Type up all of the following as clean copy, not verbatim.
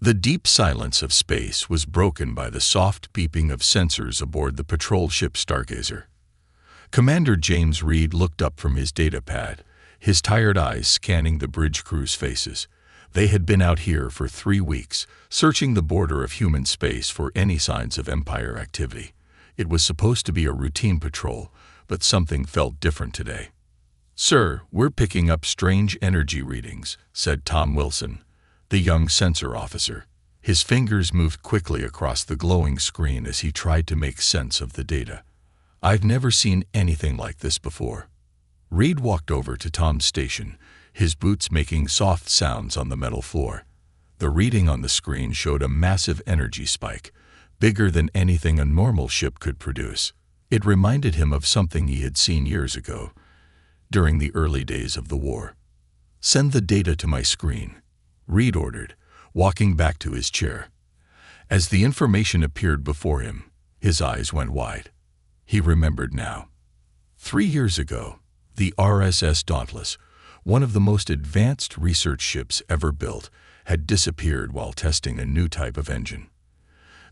The deep silence of space was broken by the soft beeping of sensors aboard the patrol ship Stargazer. Commander James Reed looked up from his data pad, his tired eyes scanning the bridge crew's faces. They had been out here for 3 weeks, searching the border of human space for any signs of Empire activity. It was supposed to be a routine patrol, but something felt different today. "Sir, we're picking up strange energy readings," said Tom Wilson, the young sensor officer. His fingers moved quickly across the glowing screen as he tried to make sense of the data. "I've never seen anything like this before." Reed walked over to Tom's station, his boots making soft sounds on the metal floor. The reading on the screen showed a massive energy spike, bigger than anything a normal ship could produce. It reminded him of something he had seen years ago, during the early days of the war. "Send the data to my screen," Reed ordered, walking back to his chair. As the information appeared before him, his eyes went wide. He remembered now. 3 years ago, the RSS Dauntless, one of the most advanced research ships ever built, had disappeared while testing a new type of engine.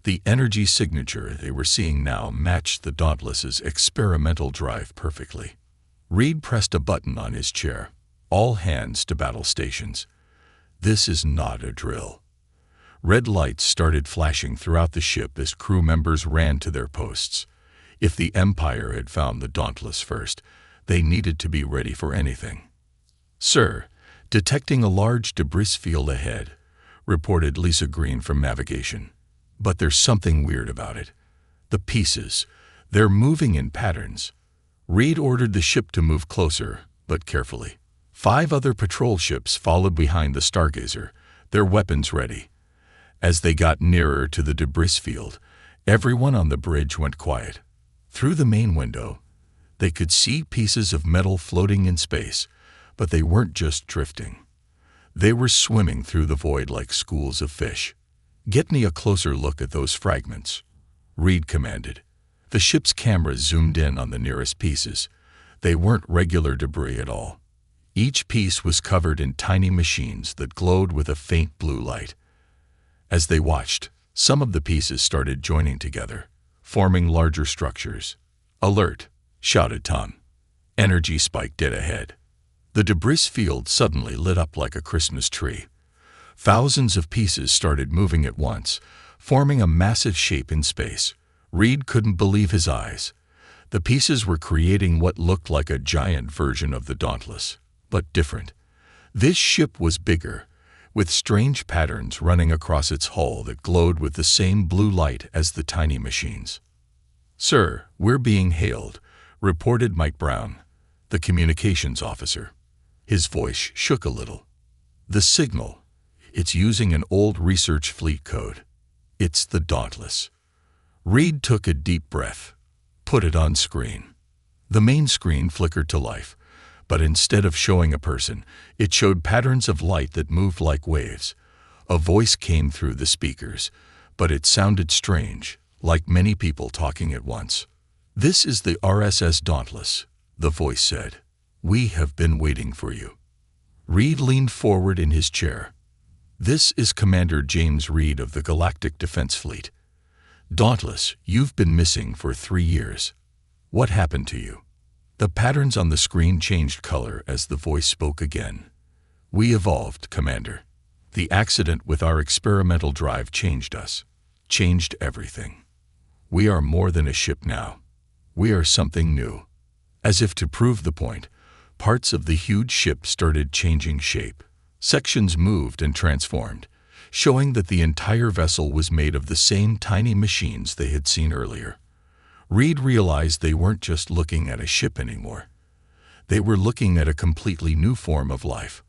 The energy signature they were seeing now matched the Dauntless's experimental drive perfectly. Reed pressed a button on his chair. "All hands to battle stations. This is not a drill." Red lights started flashing throughout the ship as crew members ran to their posts. If the Empire had found the Dauntless first, they needed to be ready for anything. "Sir, detecting a large debris field ahead," reported Lisa Green from navigation. "But there's something weird about it. The pieces, they're moving in patterns." Reed ordered the ship to move closer, but carefully. 5 other patrol ships followed behind the Stargazer, their weapons ready. As they got nearer to the debris field, everyone on the bridge went quiet. Through the main window, they could see pieces of metal floating in space, but they weren't just drifting. They were swimming through the void like schools of fish. "Get me a closer look at those fragments," Reed commanded. The ship's cameras zoomed in on the nearest pieces. They weren't regular debris at all. Each piece was covered in tiny machines that glowed with a faint blue light. As they watched, some of the pieces started joining together, forming larger structures. "Alert!" shouted Tom. Energy spike dead ahead. The debris field suddenly lit up like a Christmas tree. Thousands of pieces started moving at once, forming a massive shape in space. Reed couldn't believe his eyes. The pieces were creating what looked like a giant version of the Dauntless, but different. This ship was bigger, with strange patterns running across its hull that glowed with the same blue light as the tiny machines. "Sir, we're being hailed," reported Mike Brown, the communications officer. His voice shook a little. "The signal, it's using an old research fleet code. It's the Dauntless." Reed took a deep breath. "Put it on screen." The main screen flickered to life, but instead of showing a person, it showed patterns of light that moved like waves. A voice came through the speakers, but it sounded strange, like many people talking at once. "This is the RSS Dauntless," the voice said. "We have been waiting for you." Reed leaned forward in his chair. "This is Commander James Reed of the Galactic Defense Fleet. Dauntless, you've been missing for 3 years. What happened to you?" The patterns on the screen changed color as the voice spoke again. "We evolved, Commander. The accident with our experimental drive changed us, changed everything. We are more than a ship now. We are something new." As if to prove the point, parts of the huge ship started changing shape. Sections moved and transformed, showing that the entire vessel was made of the same tiny machines they had seen earlier. Reed realized they weren't just looking at a ship anymore. They were looking at a completely new form of life.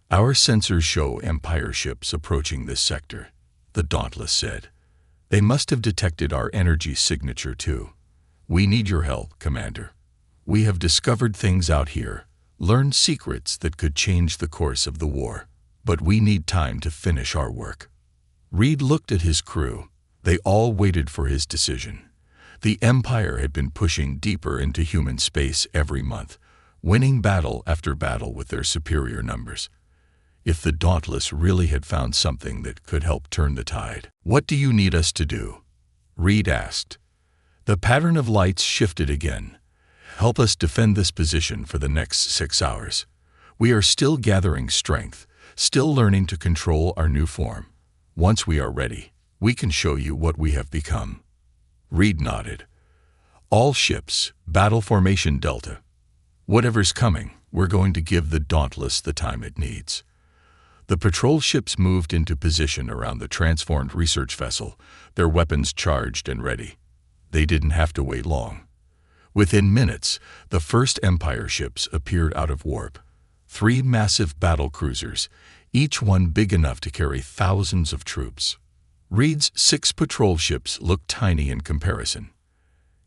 "Our sensors show Empire ships approaching this sector," the Dauntless said. "They must have detected our energy signature too. We need your help, Commander. We have discovered things out here, learned secrets that could change the course of the war. But we need time to finish our work." Reed looked at his crew. They all waited for his decision. The Empire had been pushing deeper into human space every month, winning battle after battle with their superior numbers. if the Dauntless really had found something that could help turn the tide. "What do you need us to do?" Reed asked. The pattern of lights shifted again. "Help us defend this position for the next 6 hours. We are still gathering strength, still learning to control our new form. Once we are ready, we can show you what we have become." Reed nodded. "All ships, battle formation Delta. Whatever's coming, we're going to give the Dauntless the time it needs." The patrol ships moved into position around the transformed research vessel, their weapons charged and ready. They didn't have to wait long. Within minutes, the first Empire ships appeared out of warp. 3 massive battle cruisers, each one big enough to carry thousands of troops. Reed's 6 patrol ships looked tiny in comparison.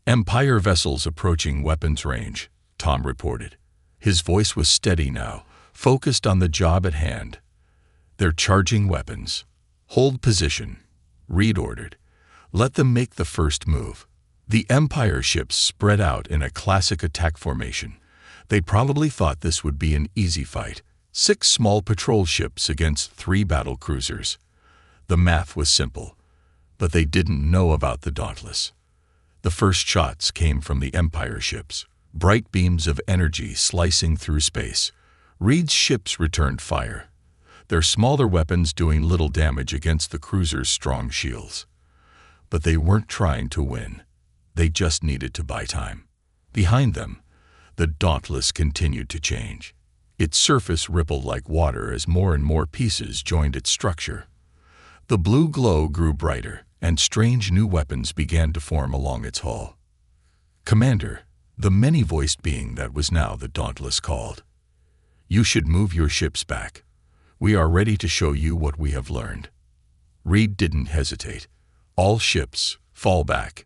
"Empire vessels approaching weapons range," Tom reported. His voice was steady now, focused on the job at hand. "They're charging weapons. Hold position," Reed ordered. "Let them make the first move." The Empire ships spread out in a classic attack formation. They probably thought this would be an easy fight. 6 small patrol ships against 3 battle cruisers. The math was simple, but they didn't know about the Dauntless. The first shots came from the Empire ships, bright beams of energy slicing through space. Reed's ships returned fire, their smaller weapons doing little damage against the cruiser's strong shields. But they weren't trying to win. They just needed to buy time. Behind them, the Dauntless continued to change. Its surface rippled like water as more and more pieces joined its structure. The blue glow grew brighter, and strange new weapons began to form along its hull. "Commander," the many-voiced being that was now the Dauntless called, "you should move your ships back. We are ready to show you what we have learned." Reed didn't hesitate. "All ships, fall back.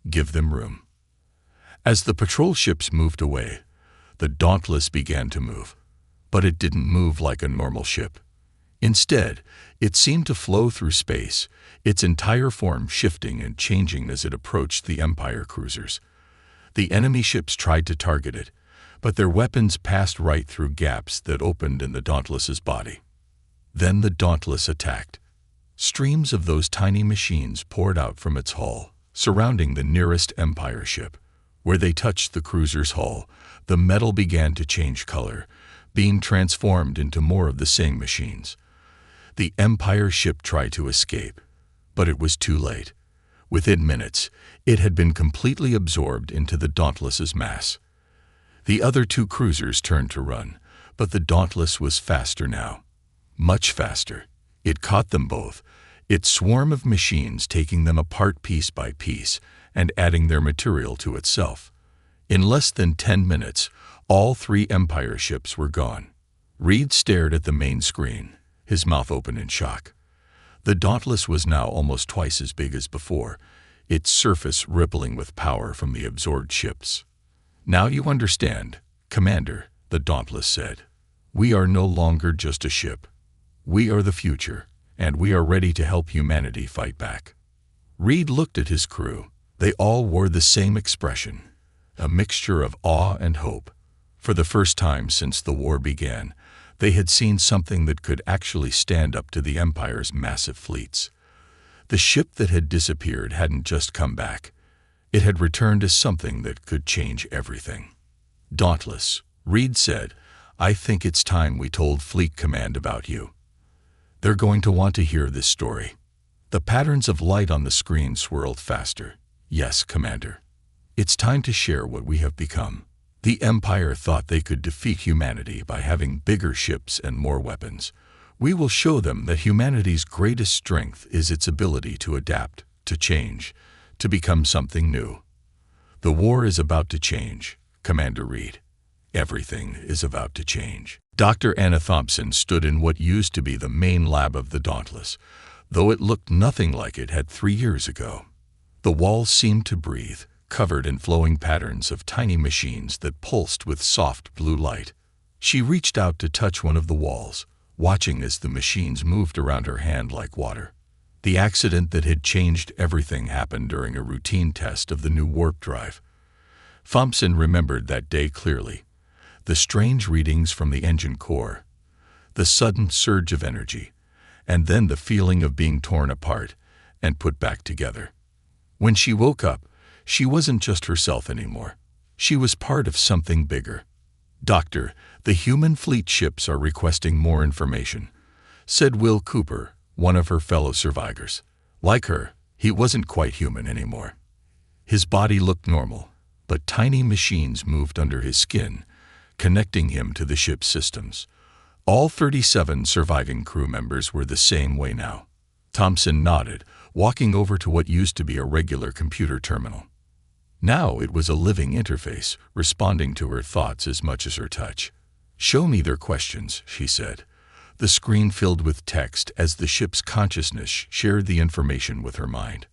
Give them room." As the patrol ships moved away, the Dauntless began to move. But it didn't move like a normal ship. Instead, it seemed to flow through space, its entire form shifting and changing as it approached the Empire cruisers. The enemy ships tried to target it, but their weapons passed right through gaps that opened in the Dauntless's body. Then the Dauntless attacked. Streams of those tiny machines poured out from its hull, surrounding the nearest Empire ship. Where they touched the cruiser's hull, the metal began to change color, being transformed into more of the same machines. The Empire ship tried to escape, but it was too late. Within minutes, it had been completely absorbed into the Dauntless's mass. The other 2 cruisers turned to run, but the Dauntless was faster now. Much faster. It caught them both, its swarm of machines taking them apart piece by piece and adding their material to itself. In less than 10 minutes, all 3 Empire ships were gone. Reed stared at the main screen, his mouth open in shock. The Dauntless was now almost twice as big as before, its surface rippling with power from the absorbed ships. "Now you understand, Commander," the Dauntless said. "We are no longer just a ship. We are the future, and we are ready to help humanity fight back." Reed looked at his crew. They all wore the same expression, a mixture of awe and hope. For the first time since the war began, they had seen something that could actually stand up to the Empire's massive fleets. The ship that had disappeared hadn't just come back. It had returned as something that could change everything. "Dauntless," Reed said, "I think it's time we told Fleet Command about you. They're going to want to hear this story." The patterns of light on the screen swirled faster. "Yes, Commander. It's time to share what we have become." The Empire thought they could defeat humanity by having bigger ships and more weapons. "We will show them that humanity's greatest strength is its ability to adapt, to change, to become something new." "The war is about to change, Commander Reed. Everything is about to change." Dr. Anna Thompson stood in what used to be the main lab of the Dauntless, though it looked nothing like it had 3 years ago. The walls seemed to breathe, covered in flowing patterns of tiny machines that pulsed with soft blue light. She reached out to touch one of the walls, watching as the machines moved around her hand like water. The accident that had changed everything happened during a routine test of the new warp drive. Thompson remembered that day clearly. The strange readings from the engine core, the sudden surge of energy, and then the feeling of being torn apart and put back together. When she woke up, she wasn't just herself anymore. She was part of something bigger. "Doctor, the human fleet ships are requesting more information," said Will Cooper, one of her fellow survivors. Like her, he wasn't quite human anymore. His body looked normal, but tiny machines moved under his skin, connecting him to the ship's systems. All 37 surviving crew members were the same way now. Thompson nodded, walking over to what used to be a regular computer terminal. Now it was a living interface, responding to her thoughts as much as her touch. "Show me their questions," she said. The screen filled with text as the ship's consciousness shared the information with her mind.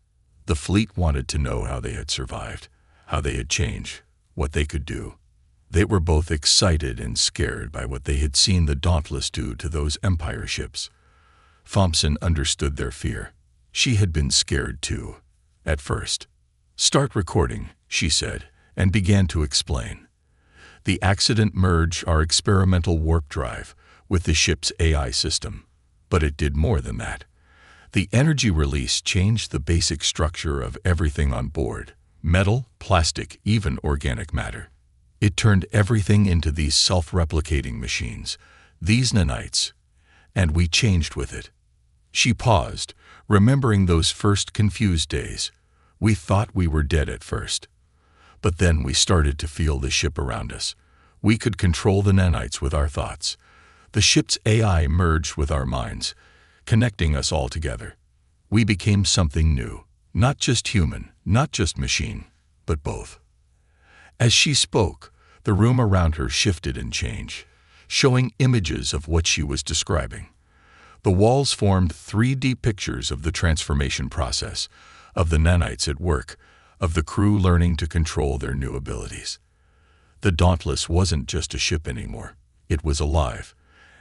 The fleet wanted to know how they had survived, how they had changed, what they could do. They were both excited and scared by what they had seen the Dauntless do to those Empire ships. Thompson understood their fear. She had been scared too, at first. "Start recording," she said, and began to explain. "The accident merged our experimental warp drive with the ship's AI system, but it did more than that. The energy release changed the basic structure of everything on board: metal, plastic, even organic matter. It turned everything into these self-replicating machines, these nanites, and we changed with it." She paused, remembering those first confused days. "We thought we were dead at first. But then we started to feel the ship around us. We could control the nanites with our thoughts. The ship's AI merged with our minds, connecting us all together. We became something new, not just human, not just machine, but both." As she spoke, the room around her shifted and changed, showing images of what she was describing. The walls formed 3D pictures of the transformation process, of the nanites at work, of the crew learning to control their new abilities. The Dauntless wasn't just a ship anymore. It was alive,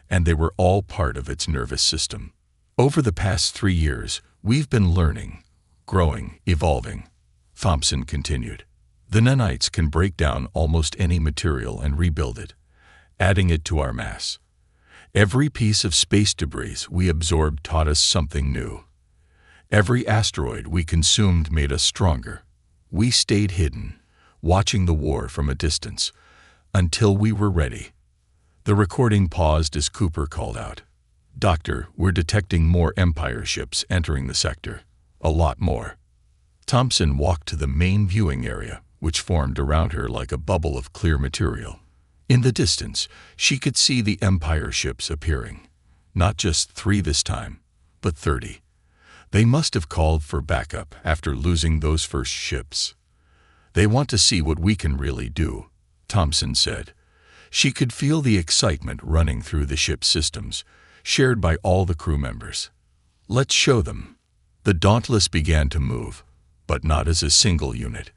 and they were all part of its nervous system. "Over the past 3 years, we've been learning, growing, evolving," Thompson continued. "The nanites can break down almost any material and rebuild it, adding it to our mass. Every piece of space debris we absorbed taught us something new. Every asteroid we consumed made us stronger. We stayed hidden, watching the war from a distance, until we were ready." The recording paused as Cooper called out, "Doctor, we're detecting more Empire ships entering the sector. A lot more." Thompson walked to the main viewing area, which formed around her like a bubble of clear material. In the distance, she could see the Empire ships appearing. Not just 3 this time, but 30. They must have called for backup after losing those first ships. "They want to see what we can really do," Thompson said. She could feel the excitement running through the ship's systems, shared by all the crew members. "Let's show them." The Dauntless began to move, but not as a single unit.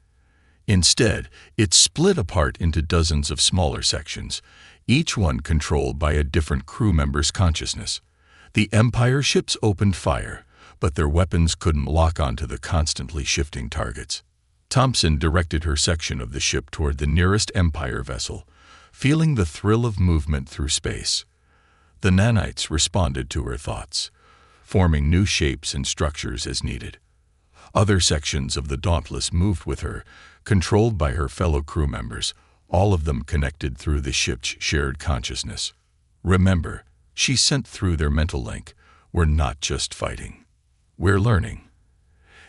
Instead, it split apart into dozens of smaller sections, each one controlled by a different crew member's consciousness. The Empire ships opened fire, but their weapons couldn't lock onto the constantly shifting targets. Thompson directed her section of the ship toward the nearest Empire vessel, feeling the thrill of movement through space. The nanites responded to her thoughts, forming new shapes and structures as needed. Other sections of the Dauntless moved with her, controlled by her fellow crew members, all of them connected through the ship's shared consciousness. "Remember," she sent through their mental link, "we're not just fighting. We're learning.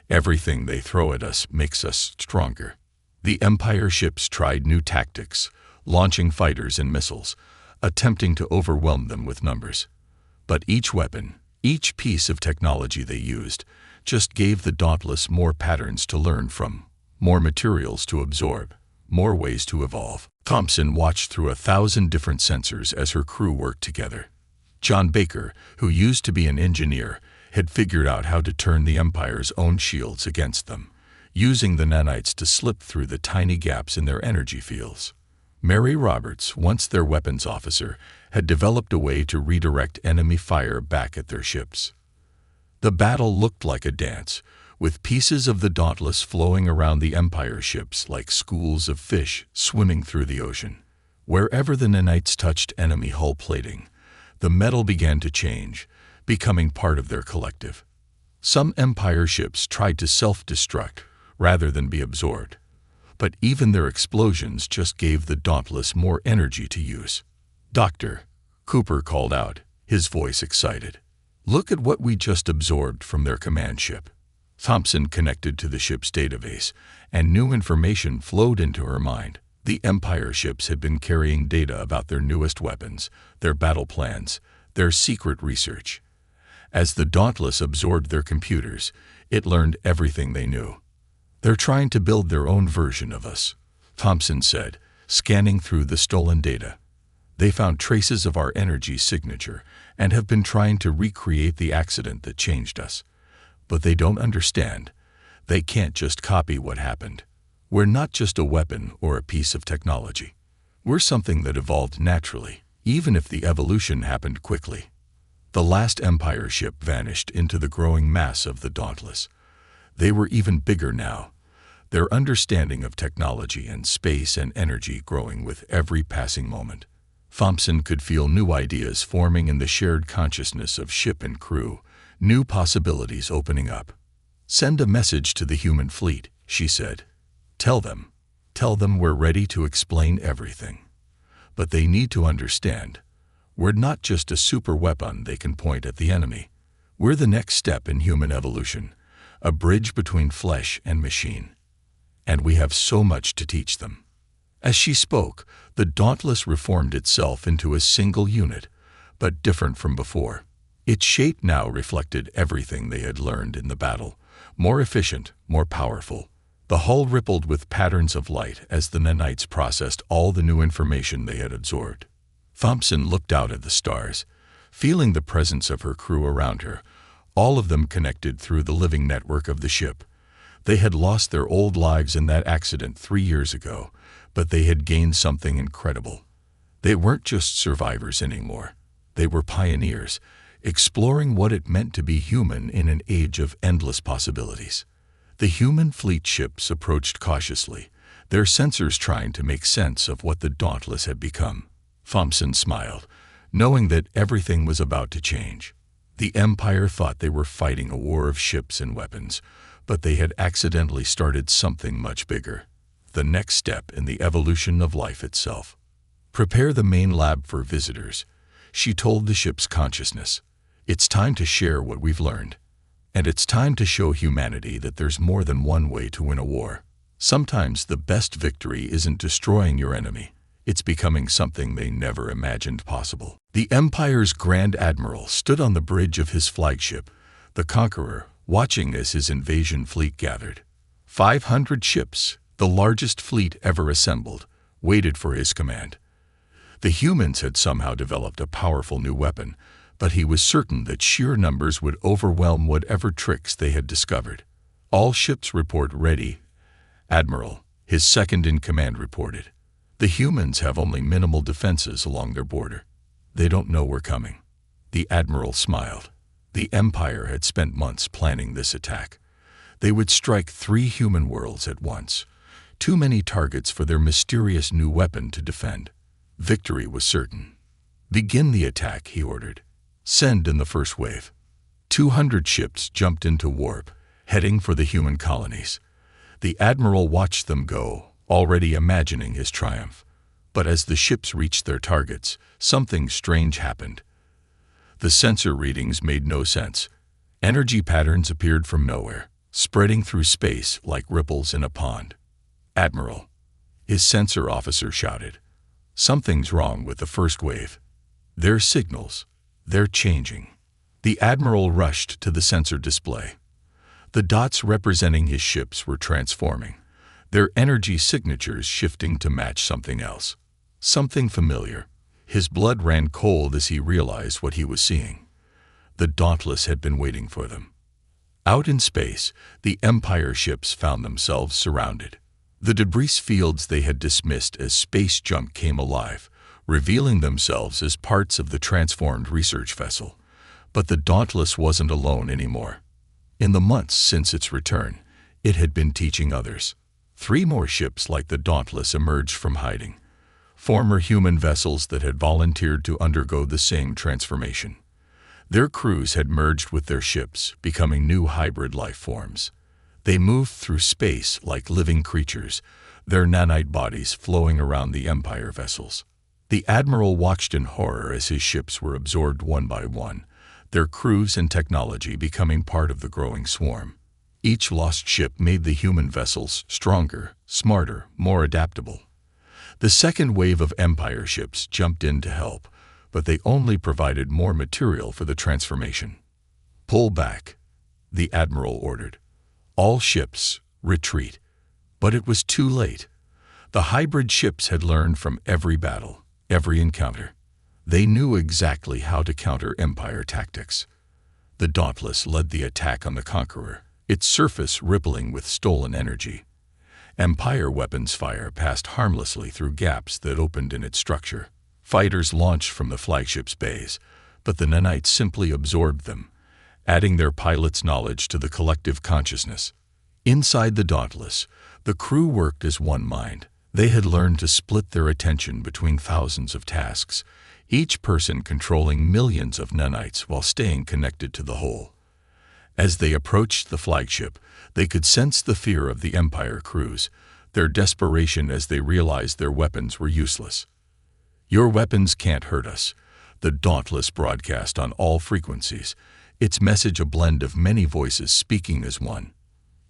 Everything they throw at us makes us stronger." The Empire ships tried new tactics, launching fighters and missiles, attempting to overwhelm them with numbers. But each weapon, each piece of technology they used, just gave the Dauntless more patterns to learn from, more materials to absorb, more ways to evolve. Thompson watched through 1,000 different sensors as her crew worked together. John Baker, who used to be an engineer, had figured out how to turn the Empire's own shields against them, using the nanites to slip through the tiny gaps in their energy fields. Mary Roberts, once their weapons officer, had developed a way to redirect enemy fire back at their ships. The battle looked like a dance, with pieces of the Dauntless flowing around the Empire ships like schools of fish swimming through the ocean. Wherever the nanites touched enemy hull plating, The metal began to change, becoming part of their collective. Some Empire ships tried to self-destruct rather than be absorbed, but even their explosions just gave the Dauntless more energy to use. "Doctor," Cooper called out, his voice excited. "Look at what we just absorbed from their command ship." Thompson connected to the ship's database, and new information flowed into her mind. The Empire ships had been carrying data about their newest weapons, their battle plans, their secret research. As the Dauntless absorbed their computers, it learned everything they knew. "They're trying to build their own version of us," Thompson said, scanning through the stolen data. "They found traces of our energy signature and have been trying to recreate the accident that changed us. But they don't understand. They can't just copy what happened. We're not just a weapon or a piece of technology. We're something that evolved naturally, even if the evolution happened quickly." The last Empire ship vanished into the growing mass of the Dauntless. They were even bigger now, their understanding of technology and space and energy growing with every passing moment. Thompson could feel new ideas forming in the shared consciousness of ship and crew, new possibilities opening up. "Send a message to the human fleet," she said. Tell them we're ready to explain everything. But they need to understand. We're not just a super weapon they can point at the enemy. We're the next step in human evolution, a bridge between flesh and machine. And we have so much to teach them." As she spoke, the Dauntless reformed itself into a single unit, but different from before. Its shape now reflected everything they had learned in the battle, more efficient, more powerful. The hull rippled with patterns of light as the nanites processed all the new information they had absorbed. Thompson looked out at the stars, feeling the presence of her crew around her, all of them connected through the living network of the ship. They had lost their old lives in that accident 3 years ago, but they had gained something incredible. They weren't just survivors anymore. They were pioneers, exploring what it meant to be human in an age of endless possibilities. The human fleet ships approached cautiously, their sensors trying to make sense of what the Dauntless had become. Thompson smiled, knowing that everything was about to change. The Empire thought they were fighting a war of ships and weapons, but they had accidentally started something much bigger, the next step in the evolution of life itself. "Prepare the main lab for visitors," she told the ship's consciousness. "It's time to share what we've learned. And it's time to show humanity that there's more than one way to win a war. Sometimes the best victory isn't destroying your enemy. It's becoming something they never imagined possible." The Empire's Grand Admiral stood on the bridge of his flagship, the Conqueror, watching as his invasion fleet gathered. 500 ships, the largest fleet ever assembled, waited for his command. The humans had somehow developed a powerful new weapon, but he was certain that sheer numbers would overwhelm whatever tricks they had discovered. "All ships report ready, Admiral," his second-in-command reported. "The humans have only minimal defenses along their border. They don't know we're coming." The Admiral smiled. The Empire had spent months planning this attack. They would strike 3 human worlds at once, too many targets for their mysterious new weapon to defend. Victory was certain. "Begin the attack," he ordered. "Send in the first wave." 200 ships jumped into warp, heading for the human colonies. The Admiral watched them go, already imagining his triumph. But as the ships reached their targets, something strange happened. The sensor readings made no sense. Energy patterns appeared from nowhere, spreading through space like ripples in a pond. "Admiral," his sensor officer shouted, "something's wrong with the first wave. Their signals, they're changing." The Admiral rushed to the sensor display. The dots representing his ships were transforming, their energy signatures shifting to match something else. Something familiar. His blood ran cold as he realized what he was seeing. The Dauntless had been waiting for them. Out in space, the Empire ships found themselves surrounded. The debris fields they had dismissed as space junk came alive, revealing themselves as parts of the transformed research vessel. But the Dauntless wasn't alone anymore. In the months since its return, it had been teaching others. 3 more ships like the Dauntless emerged from hiding. former human vessels that had volunteered to undergo the same transformation. Their crews had merged with their ships, becoming new hybrid life forms. They moved through space like living creatures, their nanite bodies flowing around the Empire vessels. The Admiral watched in horror as his ships were absorbed one by one, their crews and technology becoming part of the growing swarm. Each lost ship made the human vessels stronger, smarter, more adaptable. The second wave of Empire ships jumped in to help, but they only provided more material for the transformation. "Pull back," the Admiral ordered. "All ships, retreat." But it was too late. The hybrid ships had learned from every battle, every encounter. They knew exactly how to counter Empire tactics. The Dauntless led the attack on the Conqueror, its surface rippling with stolen energy. Empire weapons fire passed harmlessly through gaps that opened in its structure. Fighters launched from the flagship's bays, but the nanites simply absorbed them, adding their pilots' knowledge to the collective consciousness. Inside the Dauntless, the crew worked as one mind. They had learned to split their attention between thousands of tasks, each person controlling millions of nanites while staying connected to the whole. As they approached the flagship, they could sense the fear of the Empire crews, their desperation as they realized their weapons were useless. "Your weapons can't hurt us," the Dauntless broadcast on all frequencies, its message a blend of many voices speaking as one.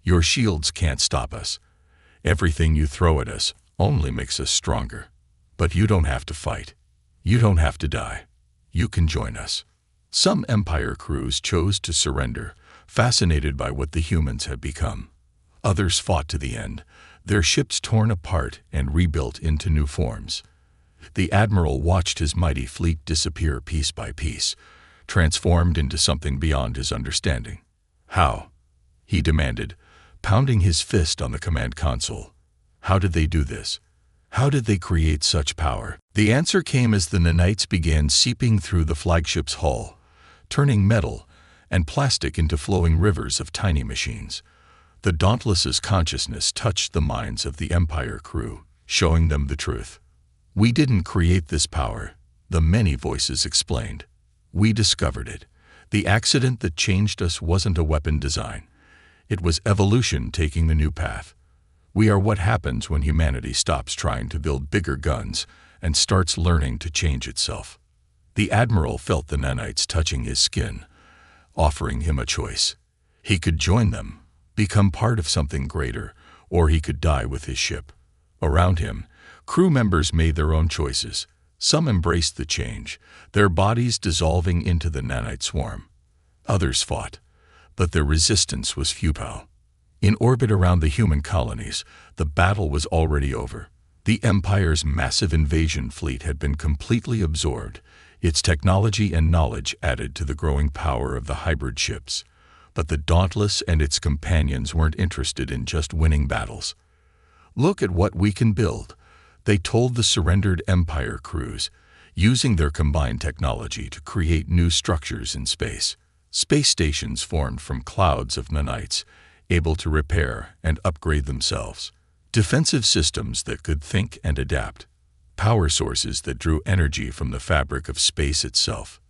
"Your shields can't stop us. Everything you throw at us only makes us stronger. But you don't have to fight. You don't have to die. You can join us." Some Empire crews chose to surrender, fascinated by what the humans had become. Others fought to the end, their ships torn apart and rebuilt into new forms. The Admiral watched his mighty fleet disappear piece by piece, transformed into something beyond his understanding. "How?" he demanded, pounding his fist on the command console. "How did they do this? How did they create such power?" The answer came as the nanites began seeping through the flagship's hull, turning metal and plastic into flowing rivers of tiny machines. The Dauntless's consciousness touched the minds of the Empire crew, showing them the truth. "We didn't create this power," the many voices explained. "We discovered it. The accident that changed us wasn't a weapon design. It was evolution taking the new path. We are what happens when humanity stops trying to build bigger guns and starts learning to change itself." The Admiral felt the nanites touching his skin, offering him a choice. He could join them, become part of something greater, or he could die with his ship. Around him, crew members made their own choices. Some embraced the change, their bodies dissolving into the nanite swarm. Others fought, but their resistance was futile. In orbit around the human colonies, the battle was already over. The Empire's massive invasion fleet had been completely absorbed, its technology and knowledge added to the growing power of the hybrid ships. But the Dauntless and its companions weren't interested in just winning battles. "Look at what we can build," they told the surrendered Empire crews, using their combined technology to create new structures in space. Space stations formed from clouds of nanites, able to repair and upgrade themselves. Defensive systems that could think and adapt. Power sources that drew energy from the fabric of space itself.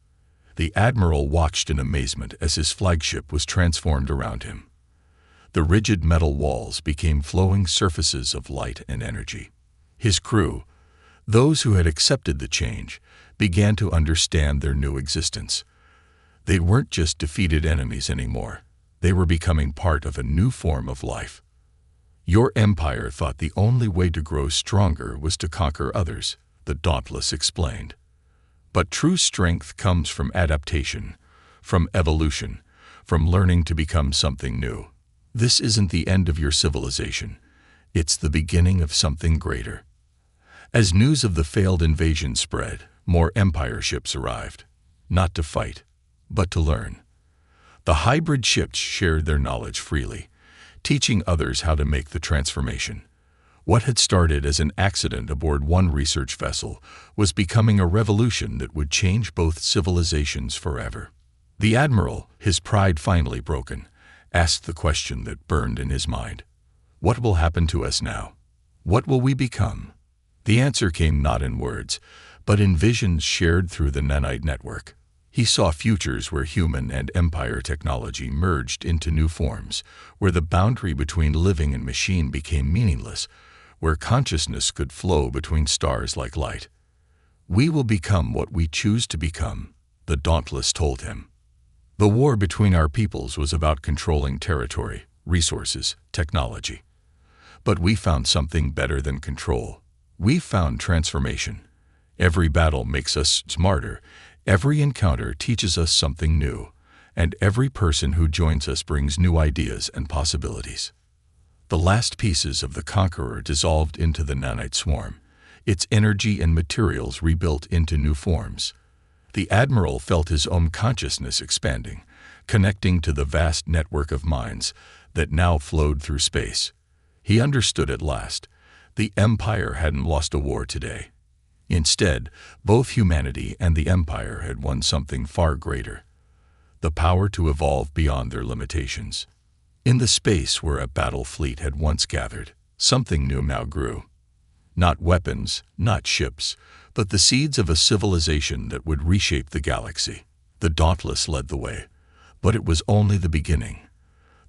The Admiral watched in amazement as his flagship was transformed around him. The rigid metal walls became flowing surfaces of light and energy. His crew, those who had accepted the change, began to understand their new existence. They weren't just defeated enemies anymore. They were becoming part of a new form of life. "Your empire thought the only way to grow stronger was to conquer others," the Dauntless explained. "But true strength comes from adaptation, from evolution, from learning to become something new. This isn't the end of your civilization. It's the beginning of something greater." As news of the failed invasion spread, more Empire ships arrived, not to fight, but to learn. The hybrid ships shared their knowledge freely, teaching others how to make the transformation. What had started as an accident aboard one research vessel was becoming a revolution that would change both civilizations forever. The Admiral, his pride finally broken, asked the question that burned in his mind. "What will happen to us now? What will we become?" The answer came not in words, but in visions shared through the nanite network. He saw futures where human and empire technology merged into new forms, where the boundary between living and machine became meaningless, where consciousness could flow between stars like light. "We will become what we choose to become," the Dauntless told him. The war between our peoples was about controlling territory, resources, technology. But we found something better than control. We found transformation. Every battle makes us smarter, every encounter teaches us something new, and every person who joins us brings new ideas and possibilities. The last pieces of the Conqueror dissolved into the nanite swarm, its energy and materials rebuilt into new forms. The Admiral felt his own consciousness expanding, connecting to the vast network of minds that now flowed through space. He understood at last. The Empire hadn't lost a war today. Instead, both humanity and the Empire had won something far greater: the power to evolve beyond their limitations. In the space where a battle fleet had once gathered, something new now grew. Not weapons, not ships, but the seeds of a civilization that would reshape the galaxy. The Dauntless led the way, but it was only the beginning.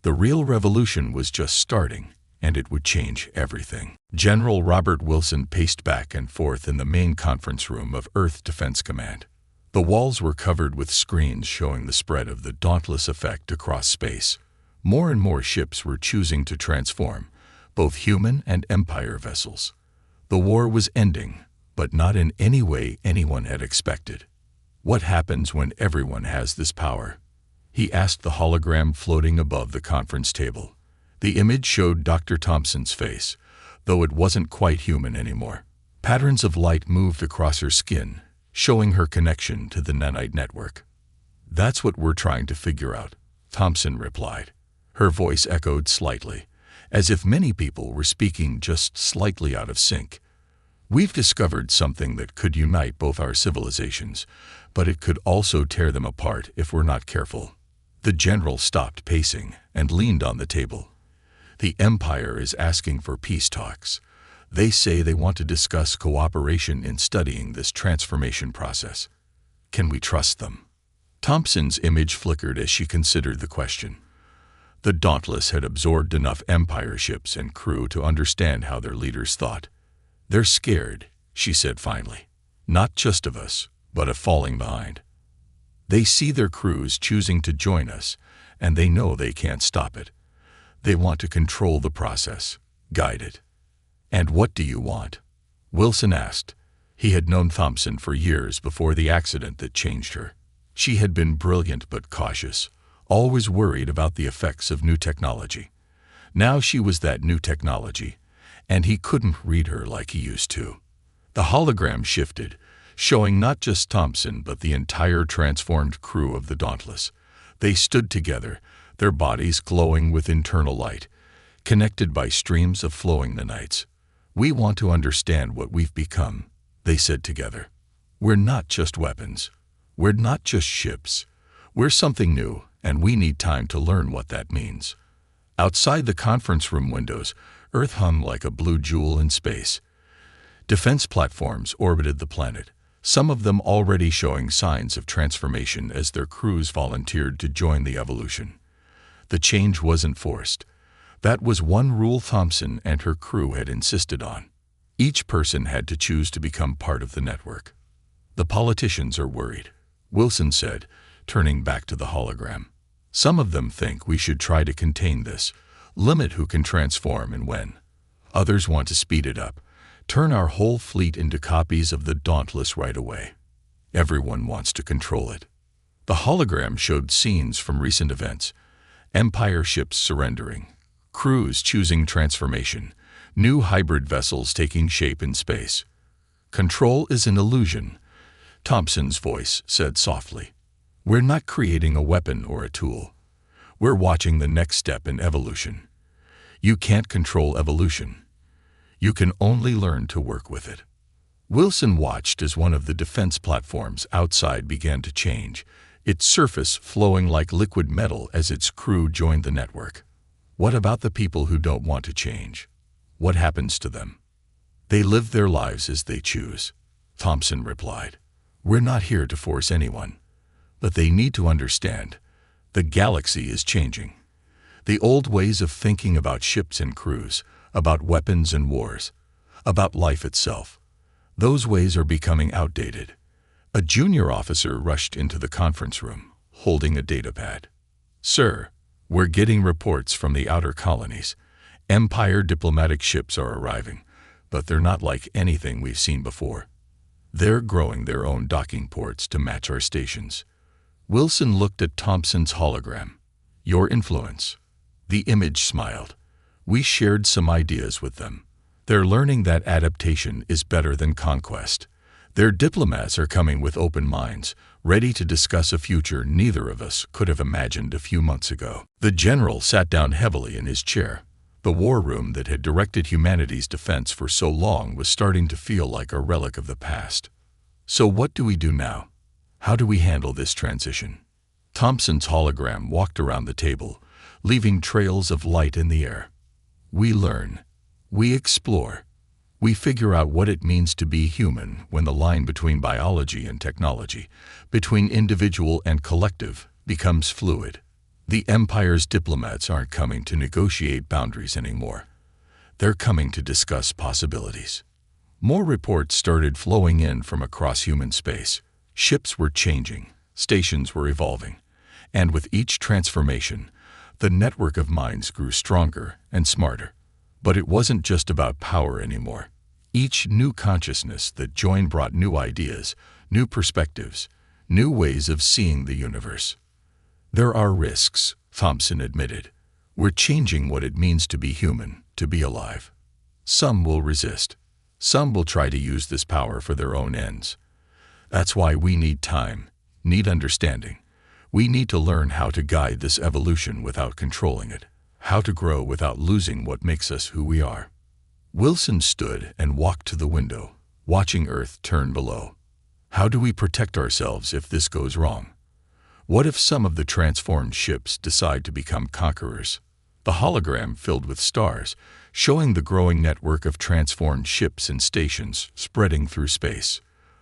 The real revolution was just starting, and it would change everything. General Robert Wilson paced back and forth in the main conference room of Earth Defense Command. The walls were covered with screens showing the spread of the Dauntless effect across space. More and more ships were choosing to transform, both human and Empire vessels. The war was ending, but not in any way anyone had expected. "What happens when everyone has this power?" he asked the hologram floating above the conference table. The image showed Dr. Thompson's face, though it wasn't quite human anymore. Patterns of light moved across her skin, showing her connection to the nanite network. "That's what we're trying to figure out," Thompson replied. Her voice echoed slightly, as if many people were speaking just slightly out of sync. "We've discovered something that could unite both our civilizations, but it could also tear them apart if we're not careful." The general stopped pacing and leaned on the table. "The Empire is asking for peace talks. They say they want to discuss cooperation in studying this transformation process. Can we trust them?" Thompson's image flickered as she considered the question. The Dauntless had absorbed enough Empire ships and crew to understand how their leaders thought. "They're scared," she said finally. "Not just of us, but of falling behind. They see their crews choosing to join us, and they know they can't stop it. They want to control the process, guide it." "And what do you want?" Wilson asked. He had known Thompson for years before the accident that changed her. She had been brilliant but cautious, always worried about the effects of new technology. Now she was that new technology, and he couldn't read her like he used to. The hologram shifted, showing not just Thompson but the entire transformed crew of the Dauntless. They stood together, their bodies glowing with internal light, connected by streams of flowing nanites. "We want to understand what we've become," they said together. "We're not just weapons. We're not just ships. We're something new, and we need time to learn what that means." Outside the conference room windows, Earth hung like a blue jewel in space. Defense platforms orbited the planet, some of them already showing signs of transformation as their crews volunteered to join the evolution. The change wasn't forced. That was one rule Thompson and her crew had insisted on. Each person had to choose to become part of the network. "The politicians are worried," Wilson said, turning back to the hologram. "Some of them think we should try to contain this, limit who can transform and when. Others want to speed it up, turn our whole fleet into copies of the Dauntless right away. Everyone wants to control it." The hologram showed scenes from recent events: Empire ships surrendering, crews choosing transformation, new hybrid vessels taking shape in space. "Control is an illusion," Thompson's voice said softly. "We're not creating a weapon or a tool. We're watching the next step in evolution. You can't control evolution. You can only learn to work with it." Wilson watched as one of the defense platforms outside began to change, its surface flowing like liquid metal as its crew joined the network. "What about the people who don't want to change? What happens to them?" They live their lives as they choose. Thompson replied, "We're not here to force anyone. But they need to understand. The galaxy is changing. The old ways of thinking about ships and crews, about weapons and wars, about life itself, those ways are becoming outdated." A junior officer rushed into the conference room, holding a datapad. "Sir, we're getting reports from the outer colonies. Empire diplomatic ships are arriving, but they're not like anything we've seen before. They're growing their own docking ports to match our stations." Wilson looked at Thompson's hologram. "Your influence." The image smiled. "We shared some ideas with them. They're learning that adaptation is better than conquest. Their diplomats are coming with open minds, ready to discuss a future neither of us could have imagined a few months ago." The general sat down heavily in his chair. The war room that had directed humanity's defense for so long was starting to feel like a relic of the past. "So what do we do now? How do we handle this transition?" Thompson's hologram walked around the table, leaving trails of light in the air. "We learn. We explore. We figure out what it means to be human when the line between biology and technology, between individual and collective, becomes fluid. The Empire's diplomats aren't coming to negotiate boundaries anymore. They're coming to discuss possibilities." More reports started flowing in from across human space. Ships were changing, stations were evolving, and with each transformation, the network of minds grew stronger and smarter. But it wasn't just about power anymore. Each new consciousness that joined brought new ideas, new perspectives, new ways of seeing the universe. "There are risks," Thompson admitted. "We're changing what it means to be human, to be alive. Some will resist. Some will try to use this power for their own ends. That's why we need time, need understanding. We need to learn how to guide this evolution without controlling it, how to grow without losing what makes us who we are." Wilson stood and walked to the window, watching Earth turn below. "How do we protect ourselves if this goes wrong? What if some of the transformed ships decide to become conquerors?" The hologram filled with stars, showing the growing network of transformed ships and stations spreading through space.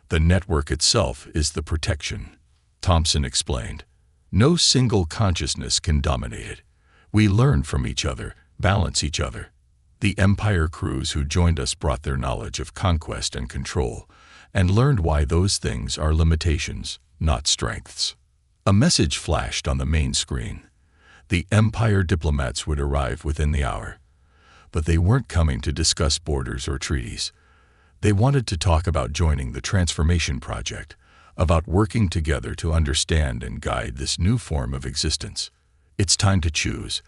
"The network itself is the protection," Thompson explained. "No single consciousness can dominate it. We learn from each other, balance each other. The Empire crews who joined us brought their knowledge of conquest and control, and learned why those things are limitations, not strengths." A message flashed on the main screen. The Empire diplomats would arrive within the hour. But they weren't coming to discuss borders or treaties. They wanted to talk about joining the transformation project, about working together to understand and guide this new form of existence. "It's time to choose,"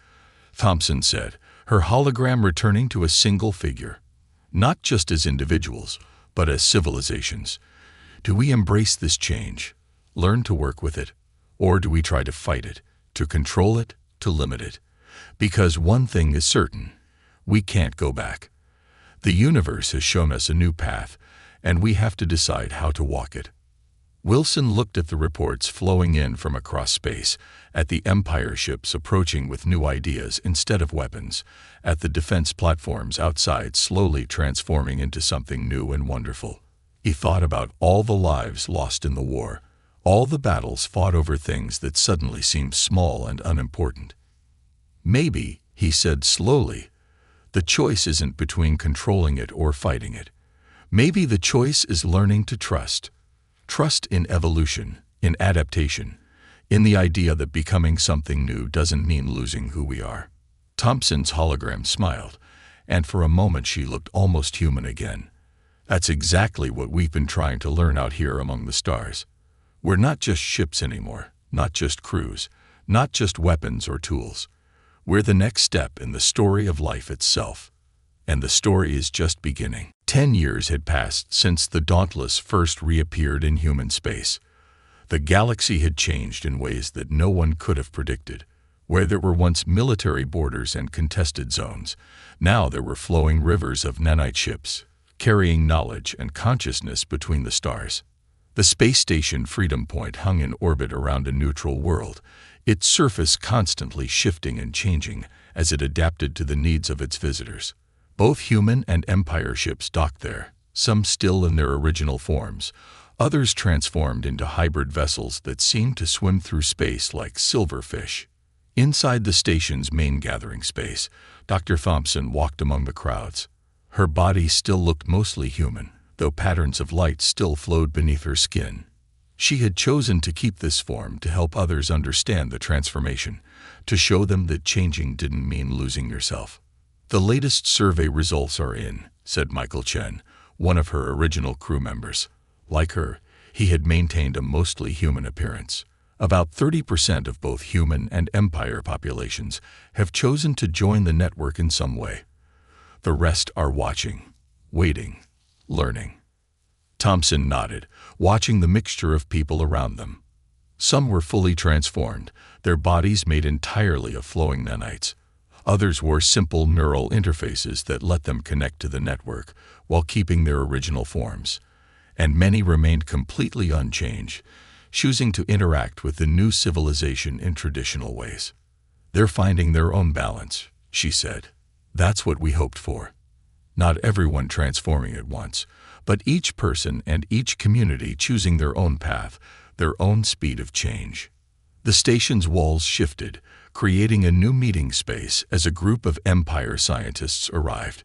Thompson said, her hologram returning to a single figure. "Not just as individuals, but as civilizations. Do we embrace this change, learn to work with it, or do we try to fight it, to control it, to limit it? Because one thing is certain, we can't go back. The universe has shown us a new path, and we have to decide how to walk it." Wilson looked at the reports flowing in from across space, at the Empire ships approaching with new ideas instead of weapons, at the defense platforms outside slowly transforming into something new and wonderful. He thought about all the lives lost in the war, all the battles fought over things that suddenly seemed small and unimportant. "Maybe," he said slowly, "the choice isn't between controlling it or fighting it. Maybe the choice is learning to trust. Trust in evolution, in adaptation, in the idea that becoming something new doesn't mean losing who we are." Thompson's hologram smiled, and for a moment she looked almost human again. "That's exactly what we've been trying to learn out here among the stars. We're not just ships anymore, not just crews, not just weapons or tools. We're the next step in the story of life itself. And the story is just beginning." 10 years had passed since the Dauntless first reappeared in human space. The galaxy had changed in ways that no one could have predicted. Where there were once military borders and contested zones, now there were flowing rivers of nanite ships, carrying knowledge and consciousness between the stars. The space station Freedom Point hung in orbit around a neutral world, its surface constantly shifting and changing as it adapted to the needs of its visitors. Both human and Empire ships docked there, some still in their original forms, others transformed into hybrid vessels that seemed to swim through space like silverfish. Inside the station's main gathering space, Dr. Thompson walked among the crowds. Her body still looked mostly human, though patterns of light still flowed beneath her skin. She had chosen to keep this form to help others understand the transformation, to show them that changing didn't mean losing yourself. "The latest survey results are in," said Michael Chen, one of her original crew members. Like her, he had maintained a mostly human appearance. About 30% of both human and Empire populations have chosen to join the network in some way. The rest are watching, waiting, learning. Thompson nodded, watching the mixture of people around them. Some were fully transformed, their bodies made entirely of flowing nanites. Others wore simple neural interfaces that let them connect to the network while keeping their original forms. And many remained completely unchanged, choosing to interact with the new civilization in traditional ways. "They're finding their own balance," she said. "That's what we hoped for. Not everyone transforming at once, but each person and each community choosing their own path, their own speed of change." The station's walls shifted, creating a new meeting space as a group of Empire scientists arrived.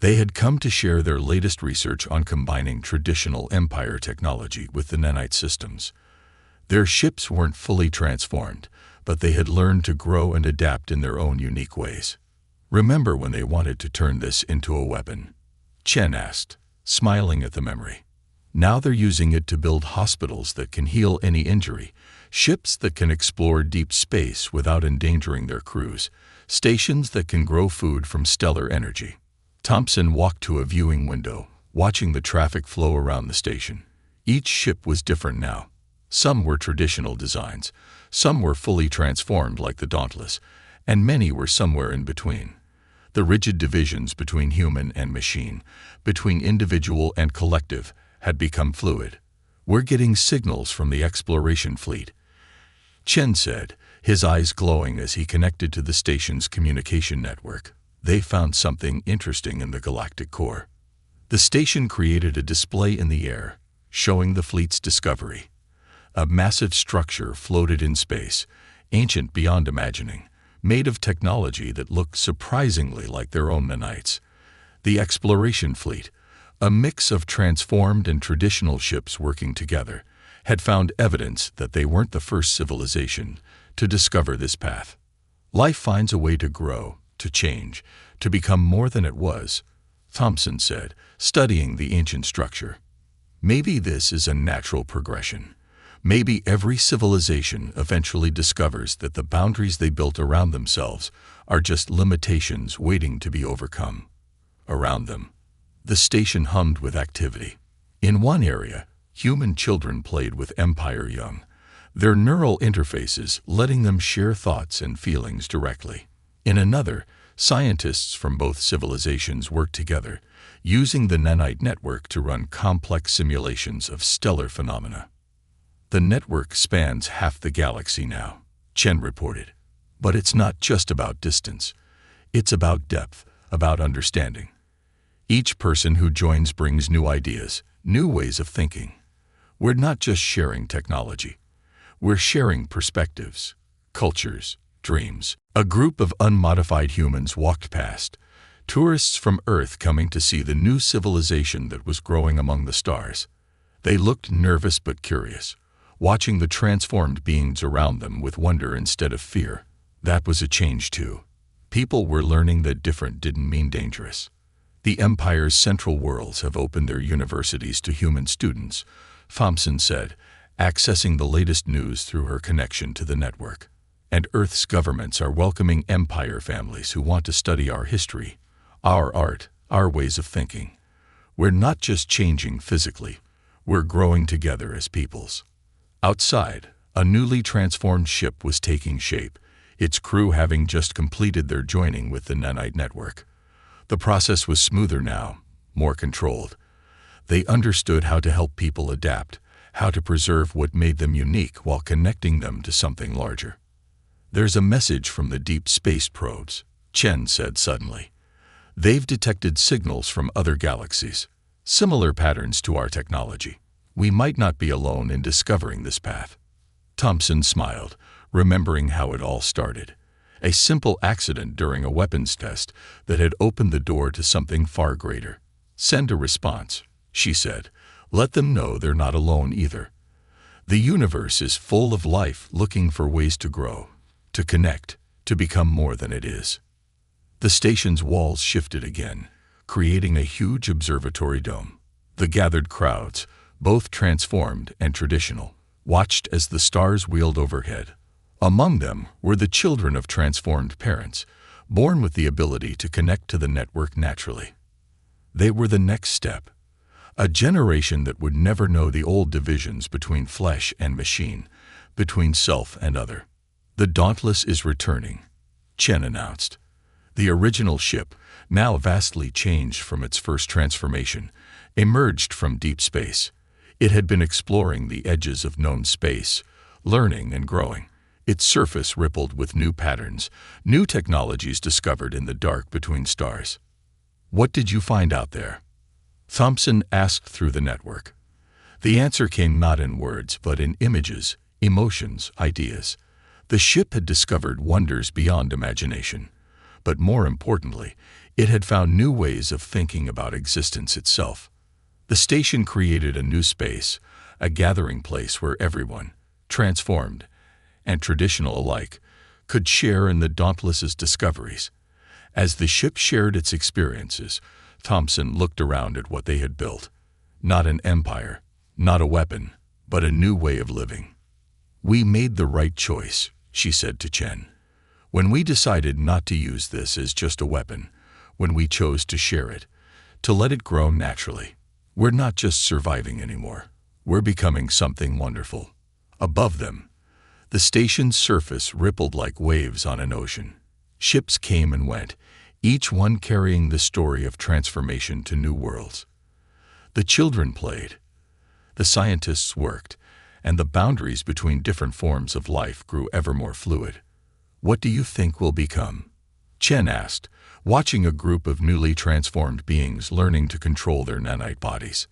They had come to share their latest research on combining traditional Empire technology with the nanite systems. Their ships weren't fully transformed, but they had learned to grow and adapt in their own unique ways. "Remember when they wanted to turn this into a weapon?" Chen asked, smiling at the memory. "Now they're using it to build hospitals that can heal any injury, ships that can explore deep space without endangering their crews, stations that can grow food from stellar energy." Thompson walked to a viewing window, watching the traffic flow around the station. Each ship was different now. Some were traditional designs, some were fully transformed like the Dauntless, and many were somewhere in between. The rigid divisions between human and machine, between individual and collective, had become fluid. "We're getting signals from the exploration fleet," Chen said, his eyes glowing as he connected to the station's communication network. "They found something interesting in the galactic core." The station created a display in the air, showing the fleet's discovery. A massive structure floated in space, ancient beyond imagining, made of technology that looked surprisingly like their own nanites. The exploration fleet, a mix of transformed and traditional ships working together, had found evidence that they weren't the first civilization to discover this path. "Life finds a way to grow, to change, to become more than it was," Thompson said, studying the ancient structure. "Maybe this is a natural progression. Maybe every civilization eventually discovers that the boundaries they built around themselves are just limitations waiting to be overcome." Around them, the station hummed with activity. In one area, human children played with Empire young, their neural interfaces letting them share thoughts and feelings directly. In another, scientists from both civilizations worked together, using the nanite network to run complex simulations of stellar phenomena. "The network spans half the galaxy now," Chen reported. "But it's not just about distance. It's about depth, about understanding. Each person who joins brings new ideas, new ways of thinking. We're not just sharing technology. We're sharing perspectives, cultures, dreams." A group of unmodified humans walked past, tourists from Earth coming to see the new civilization that was growing among the stars. They looked nervous but curious, watching the transformed beings around them with wonder instead of fear. That was a change too. People were learning that different didn't mean dangerous. "The Empire's central worlds have opened their universities to human students," Thompson said, accessing the latest news through her connection to the network. "And Earth's governments are welcoming Empire families who want to study our history, our art, our ways of thinking. We're not just changing physically, we're growing together as peoples." Outside, a newly transformed ship was taking shape, its crew having just completed their joining with the nanite network. The process was smoother now, more controlled. They understood how to help people adapt, how to preserve what made them unique while connecting them to something larger. "There's a message from the deep space probes," Chen said suddenly. They've detected signals from other galaxies, similar patterns to our technology. We might not be alone in discovering this path." Thompson smiled, remembering how it all started. A simple accident during a weapons test that had opened the door to something far greater. "Send a response," she said. "Let them know they're not alone either. The universe is full of life looking for ways to grow, to connect, to become more than it is." The station's walls shifted again, creating a huge observatory dome. The gathered crowds, both transformed and traditional, watched as the stars wheeled overhead. Among them were the children of transformed parents, born with the ability to connect to the network naturally. They were the next step, a generation that would never know the old divisions between flesh and machine, between self and other. "The Dauntless is returning," Chen announced. The original ship, now vastly changed from its first transformation, emerged from deep space. It had been exploring the edges of known space, learning and growing. Its surface rippled with new patterns, new technologies discovered in the dark between stars. "What did you find out there?" Thompson asked through the network. The answer came not in words, but in images, emotions, ideas. The ship had discovered wonders beyond imagination. But more importantly, it had found new ways of thinking about existence itself. The station created a new space, a gathering place where everyone, transformed and traditional alike, could share in the Dauntless's discoveries. As the ship shared its experiences, Thompson looked around at what they had built. Not an empire, not a weapon, but a new way of living. "We made the right choice," she said to Chen. "When we decided not to use this as just a weapon, when we chose to share it, to let it grow naturally. We're not just surviving anymore. We're becoming something wonderful." Above them, the station's surface rippled like waves on an ocean. Ships came and went, each one carrying the story of transformation to new worlds. The children played, the scientists worked, and the boundaries between different forms of life grew ever more fluid. "What do you think we'll become?" Chen asked, watching a group of newly transformed beings learning to control their nanite bodies.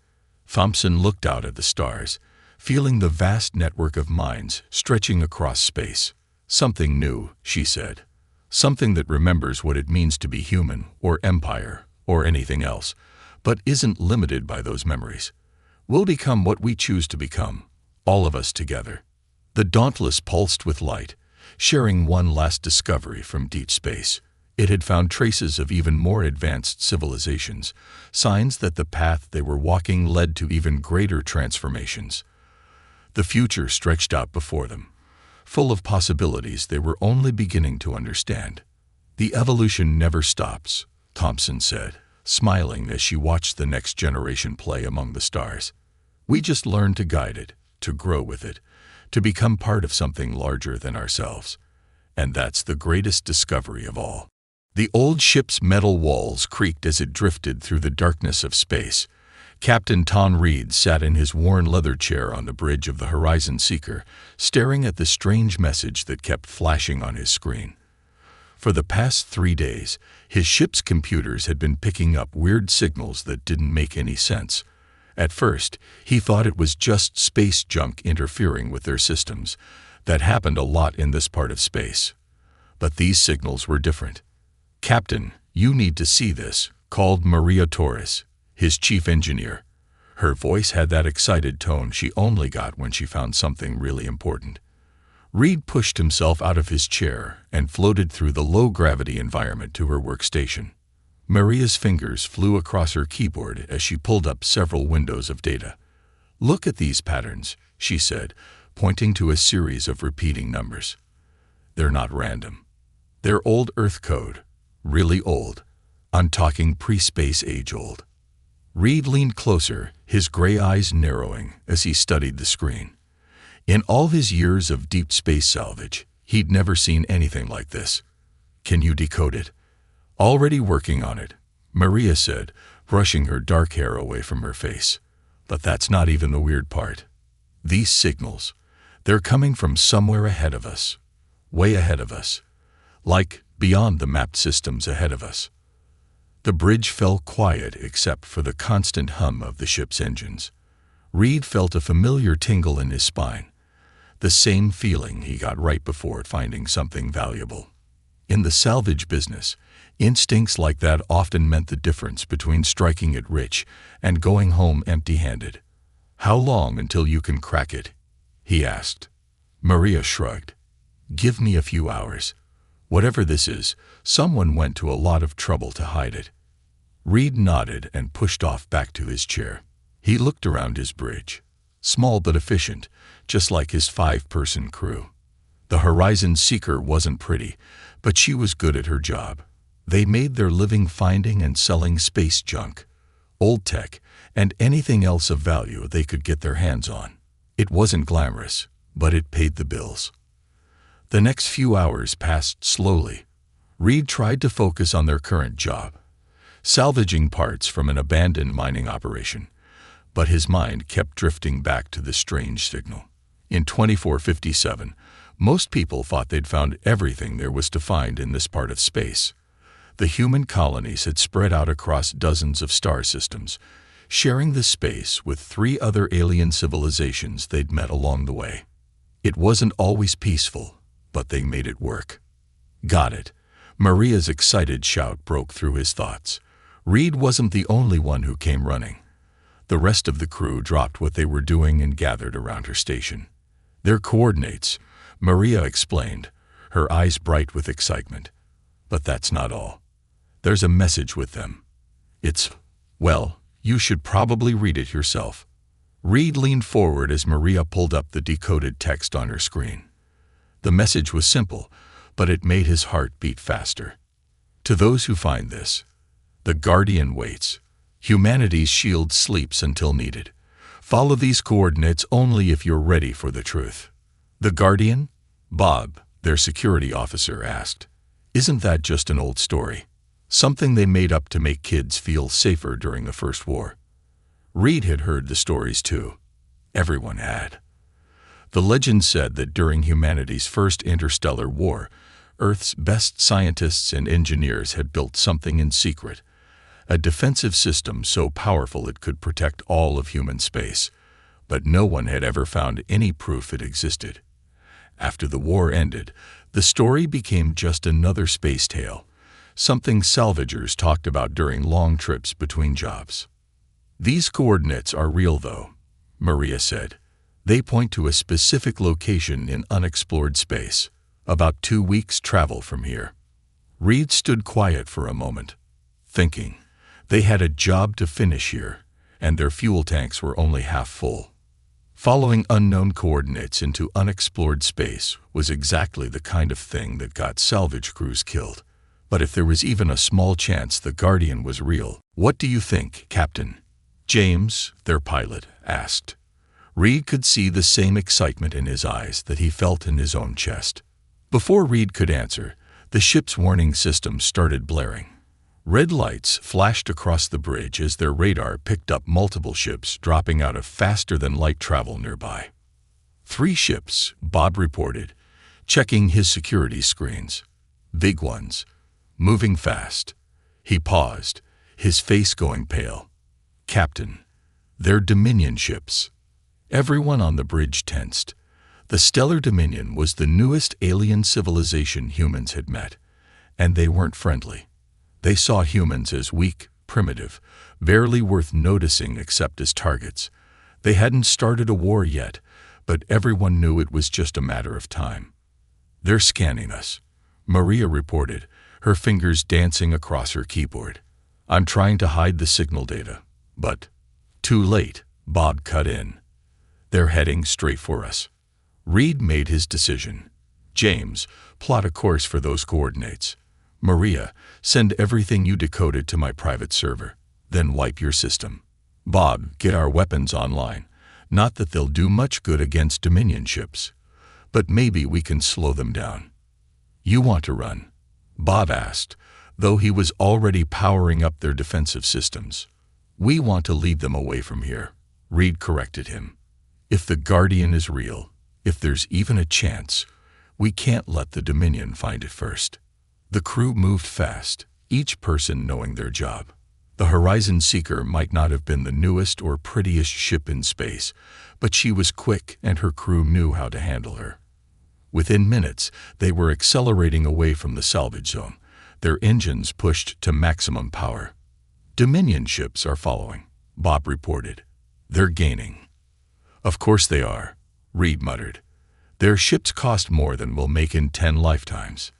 Thompson looked out at the stars, feeling the vast network of minds stretching across space. "Something new," she said. "Something that remembers what it means to be human, or empire, or anything else, but isn't limited by those memories. We'll become what we choose to become, all of us together." The Dauntless pulsed with light, sharing one last discovery from deep space. It had found traces of even more advanced civilizations, signs that the path they were walking led to even greater transformations. The future stretched out before them, full of possibilities they were only beginning to understand. "The evolution never stops," Thompson said, smiling as she watched the next generation play among the stars. "We just learn to guide it, to grow with it, to become part of something larger than ourselves. And that's the greatest discovery of all." The old ship's metal walls creaked as it drifted through the darkness of space. Captain Ton Reed sat in his worn leather chair on the bridge of the Horizon Seeker, staring at the strange message that kept flashing on his screen. For the past 3 days, his ship's computers had been picking up weird signals that didn't make any sense. At first, he thought it was just space junk interfering with their systems. That happened a lot in this part of space. But these signals were different. "Captain, you need to see this," called Maria Torres, his chief engineer. Her voice had that excited tone she only got when she found something really important. Reed pushed himself out of his chair and floated through the low-gravity environment to her workstation. Maria's fingers flew across her keyboard as she pulled up several windows of data. "Look at these patterns," she said, pointing to a series of repeating numbers. "They're not random. They're old Earth code, really old. I'm talking pre-space age old." Reed leaned closer, his gray eyes narrowing as he studied the screen. In all his years of deep space salvage, he'd never seen anything like this. "Can you decode it?" "Already working on it," Maria said, brushing her dark hair away from her face. "But that's not even the weird part. These signals, they're coming from somewhere ahead of us. Way ahead of us. Like beyond the mapped systems ahead of us." The bridge fell quiet except for the constant hum of the ship's engines. Reed felt a familiar tingle in his spine, the same feeling he got right before finding something valuable. In the salvage business, instincts like that often meant the difference between striking it rich and going home empty-handed. "How long until you can crack it?" he asked. Maria shrugged. "Give me a few hours. Whatever this is, someone went to a lot of trouble to hide it." Reed nodded and pushed off back to his chair. He looked around his bridge. Small but efficient, just like his 5-person crew. The Horizon Seeker wasn't pretty, but she was good at her job. They made their living finding and selling space junk, old tech, and anything else of value they could get their hands on. It wasn't glamorous, but it paid the bills. The next few hours passed slowly. Reed tried to focus on their current job, salvaging parts from an abandoned mining operation, but his mind kept drifting back to the strange signal. In 2457, most people thought they'd found everything there was to find in this part of space. The human colonies had spread out across dozens of star systems, sharing the space with 3 other alien civilizations they'd met along the way. It wasn't always peaceful, but they made it work. "Got it." Maria's excited shout broke through his thoughts. Reed wasn't the only one who came running. The rest of the crew dropped what they were doing and gathered around her station. "Their coordinates," Maria explained, her eyes bright with excitement. "But that's not all. There's a message with them. Well, you should probably read it yourself." Reed leaned forward as Maria pulled up the decoded text on her screen. The message was simple, but it made his heart beat faster. "To those who find this, the Guardian waits. Humanity's shield sleeps until needed. Follow these coordinates only if you're ready for the truth." "The Guardian?" Bob, their security officer, asked. "Isn't that just an old story? Something they made up to make kids feel safer during the First War?" Reed had heard the stories too. Everyone had. The legend said that during humanity's first interstellar war, Earth's best scientists and engineers had built something in secret, a defensive system so powerful it could protect all of human space, but no one had ever found any proof it existed. After the war ended, the story became just another space tale, something salvagers talked about during long trips between jobs. "These coordinates are real, though," Maria said. "They point to a specific location in unexplored space, about 2 weeks' travel from here." Reed stood quiet for a moment, thinking. They had a job to finish here, and their fuel tanks were only half full. Following unknown coordinates into unexplored space was exactly the kind of thing that got salvage crews killed. But if there was even a small chance the Guardian was real, "What do you think, Captain?" James, their pilot, asked. Reed could see the same excitement in his eyes that he felt in his own chest. Before Reed could answer, the ship's warning system started blaring. Red lights flashed across the bridge as their radar picked up multiple ships dropping out of faster-than-light travel nearby. 3 ships, Bob reported, checking his security screens. Big ones, moving fast. He paused, his face going pale. "Captain, they're Dominion ships." Everyone on the bridge tensed. The Stellar Dominion was the newest alien civilization humans had met, and they weren't friendly. They saw humans as weak, primitive, barely worth noticing except as targets. They hadn't started a war yet, but everyone knew it was just a matter of time. "They're scanning us," Maria reported, her fingers dancing across her keyboard. "I'm trying to hide the signal data, but..." "Too late," Bob cut in. "They're heading straight for us." Reed made his decision. "James, plot a course for those coordinates. Maria, send everything you decoded to my private server, then wipe your system. Bob, get our weapons online. Not that they'll do much good against Dominion ships, but maybe we can slow them down." "You want to run?" Bob asked, though he was already powering up their defensive systems. "We want to lead them away from here," Reed corrected him. "If the Guardian is real, if there's even a chance, we can't let the Dominion find it first." The crew moved fast, each person knowing their job. The Horizon Seeker might not have been the newest or prettiest ship in space, but she was quick and her crew knew how to handle her. Within minutes, they were accelerating away from the salvage zone, their engines pushed to maximum power. Dominion ships are following, Bob reported. They're gaining. Of course they are, Reed muttered. Their ships cost more than we'll make in 10 lifetimes.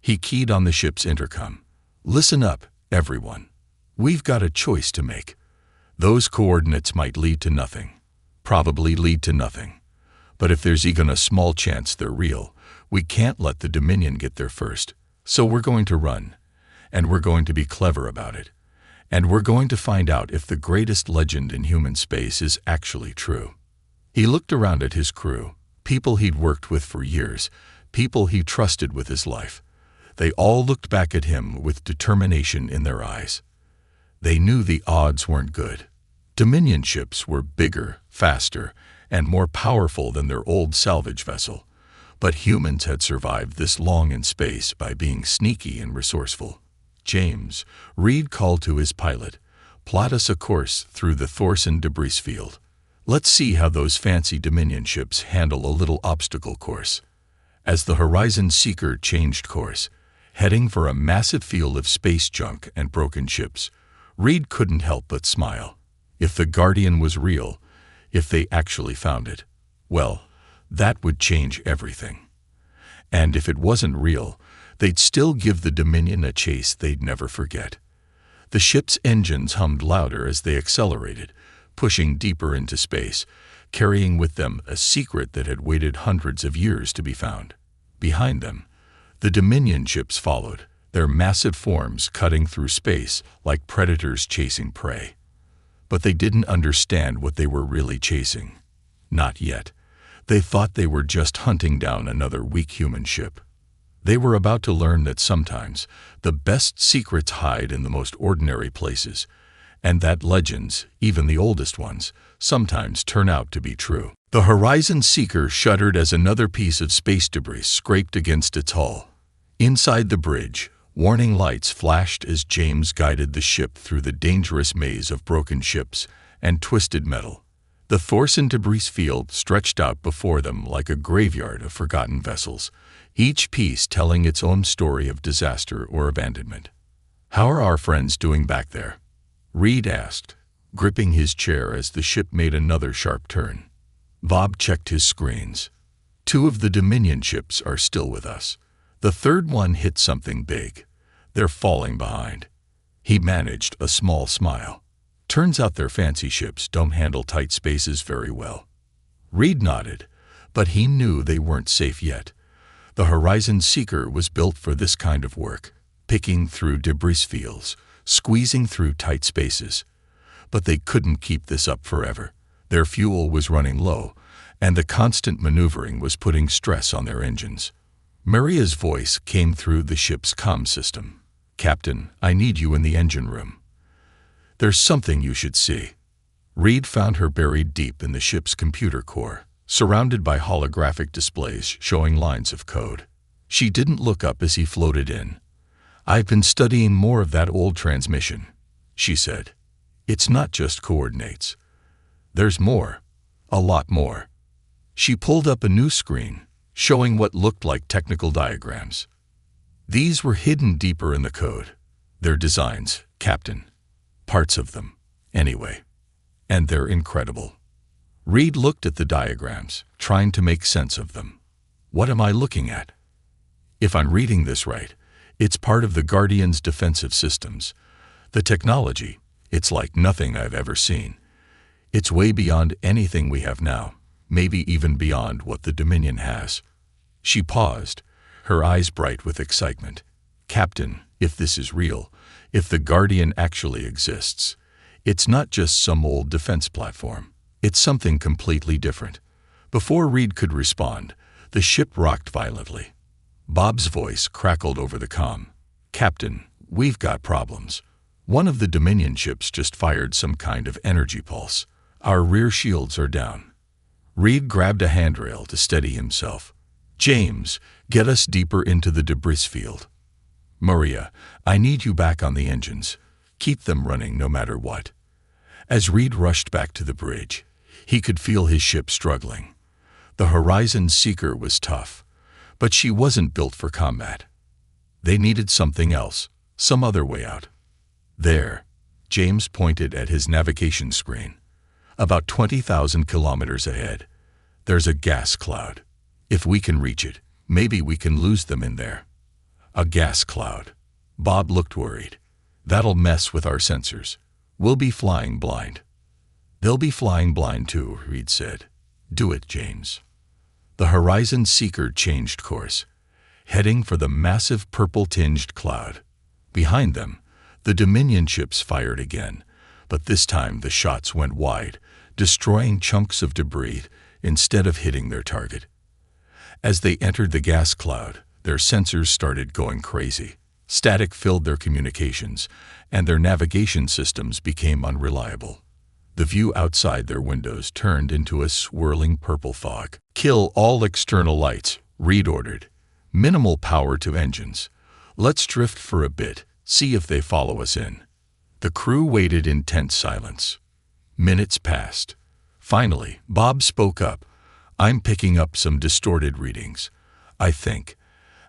He keyed on the ship's intercom. Listen up, everyone. We've got a choice to make. Those coordinates might lead to nothing. Probably lead to nothing. But if there's even a small chance they're real, we can't let the Dominion get there first. So we're going to run. And we're going to be clever about it. And we're going to find out if the greatest legend in human space is actually true. He looked around at his crew, people he'd worked with for years, people he trusted with his life. They all looked back at him with determination in their eyes. They knew the odds weren't good. Dominion ships were bigger, faster, and more powerful than their old salvage vessel. But humans had survived this long in space by being sneaky and resourceful. James, Reed called to his pilot, plot us a course through the Thorson debris field. Let's see how those fancy Dominion ships handle a little obstacle course. As the Horizon Seeker changed course, heading for a massive field of space junk and broken ships, Reed couldn't help but smile. If the Guardian was real, if they actually found it, well, that would change everything. And if it wasn't real, they'd still give the Dominion a chase they'd never forget. The ship's engines hummed louder as they accelerated, pushing deeper into space, carrying with them a secret that had waited hundreds of years to be found. Behind them, the Dominion ships followed, their massive forms cutting through space like predators chasing prey. But they didn't understand what they were really chasing. Not yet. They thought they were just hunting down another weak human ship. They were about to learn that sometimes the best secrets hide in the most ordinary places, and that legends, even the oldest ones, sometimes turn out to be true. The Horizon Seeker shuddered as another piece of space debris scraped against its hull. Inside the bridge, warning lights flashed as James guided the ship through the dangerous maze of broken ships and twisted metal. The Thorson debris field stretched out before them like a graveyard of forgotten vessels, each piece telling its own story of disaster or abandonment. "How are our friends doing back there?" Reed asked, gripping his chair as the ship made another sharp turn. Bob checked his screens. 2 of the Dominion ships are still with us. The third one hit something big. They're falling behind. He managed a small smile. Turns out their fancy ships don't handle tight spaces very well. Reed nodded, but he knew they weren't safe yet. The Horizon Seeker was built for this kind of work, picking through debris fields, squeezing through tight spaces. But they couldn't keep this up forever. Their fuel was running low, and the constant maneuvering was putting stress on their engines. Maria's voice came through the ship's comm system. "Captain, I need you in the engine room. There's something you should see." Reed found her buried deep in the ship's computer core, surrounded by holographic displays showing lines of code. She didn't look up as he floated in. "I've been studying more of that old transmission," she said. "It's not just coordinates. There's more, a lot more." She pulled up a new screen, showing what looked like technical diagrams. These were hidden deeper in the code. Their designs, Captain. Parts of them, anyway. And they're incredible. Reed looked at the diagrams, trying to make sense of them. "What am I looking at?" "If I'm reading this right, it's part of the Guardian's defensive systems. The technology, it's like nothing I've ever seen. It's way beyond anything we have now, maybe even beyond what the Dominion has." She paused, her eyes bright with excitement. "Captain, if this is real, if the Guardian actually exists, it's not just some old defense platform. It's something completely different." Before Reed could respond, the ship rocked violently. Bob's voice crackled over the comm. "Captain, we've got problems. One of the Dominion ships just fired some kind of energy pulse. Our rear shields are down." Reed grabbed a handrail to steady himself. "James, get us deeper into the debris field." Maria, I need you back on the engines. Keep them running no matter what. As Reed rushed back to the bridge, he could feel his ship struggling. The Horizon Seeker was tough, but she wasn't built for combat. They needed something else, some other way out. There, James pointed at his navigation screen. About 20,000 kilometers ahead, there's a gas cloud. If we can reach it, maybe we can lose them in there. A gas cloud. Bob looked worried. That'll mess with our sensors. We'll be flying blind. They'll be flying blind too, Reed said. Do it, James. The Horizon Seeker changed course, heading for the massive purple-tinged cloud. Behind them, the Dominion ships fired again, but this time the shots went wide, destroying chunks of debris instead of hitting their target. As they entered the gas cloud, their sensors started going crazy. Static filled their communications, and their navigation systems became unreliable. The view outside their windows turned into a swirling purple fog. Kill all external lights, Reed ordered. Minimal power to engines. Let's drift for a bit, see if they follow us in. The crew waited in tense silence. Minutes passed. Finally, Bob spoke up. I'm picking up some distorted readings. I think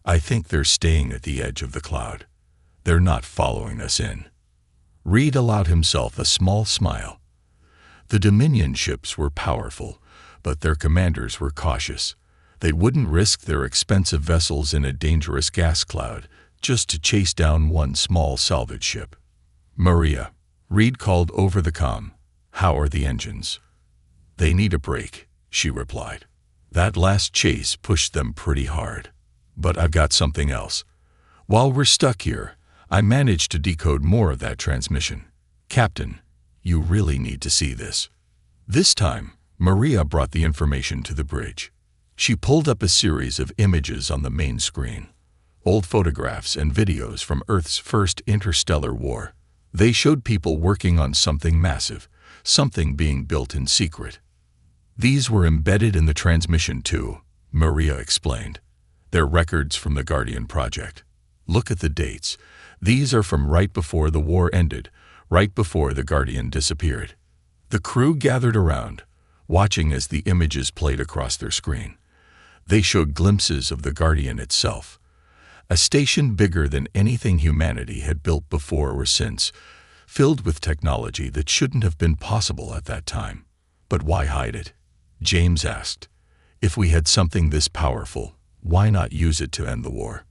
they're staying at the edge of the cloud. They're not following us in. Reed allowed himself a small smile. The Dominion ships were powerful, but their commanders were cautious. They wouldn't risk their expensive vessels in a dangerous gas cloud just to chase down one small salvage ship. Maria, Reed called over the comm. How are the engines? They need a break, she replied. That last chase pushed them pretty hard. But I've got something else. While we're stuck here, I managed to decode more of that transmission. Captain, you really need to see this. This time, Maria brought the information to the bridge. She pulled up a series of images on the main screen. Old photographs and videos from Earth's first interstellar war. They showed people working on something massive, something being built in secret. These were embedded in the transmission too, Maria explained. They're records from the Guardian project. Look at the dates. These are from right before the war ended, right before the Guardian disappeared. The crew gathered around, watching as the images played across their screen. They showed glimpses of the Guardian itself, a station bigger than anything humanity had built before or since, filled with technology that shouldn't have been possible at that time. But why hide it? James asked. If we had something this powerful, why not use it to end the war?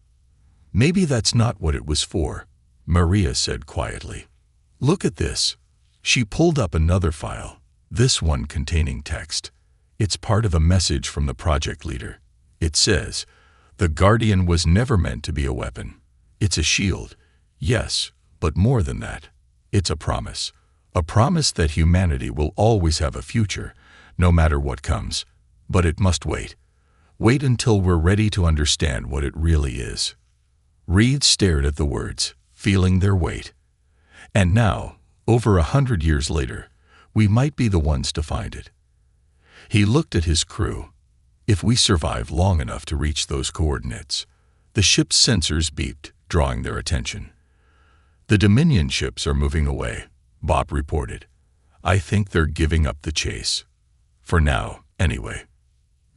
Maybe that's not what it was for, Maria said quietly. Look at this. She pulled up another file, this one containing text. It's part of a message from the project leader. It says, "The Guardian was never meant to be a weapon. It's a shield. Yes, but more than that. It's a promise. A promise that humanity will always have a future, no matter what comes. But it must wait. Wait until we're ready to understand what it really is." Reed stared at the words, feeling their weight. And now, over 100 years later, we might be the ones to find it. He looked at his crew. If we survive long enough to reach those coordinates. The ship's sensors beeped, drawing their attention. The Dominion ships are moving away, Bob reported. I think they're giving up the chase. For now, anyway.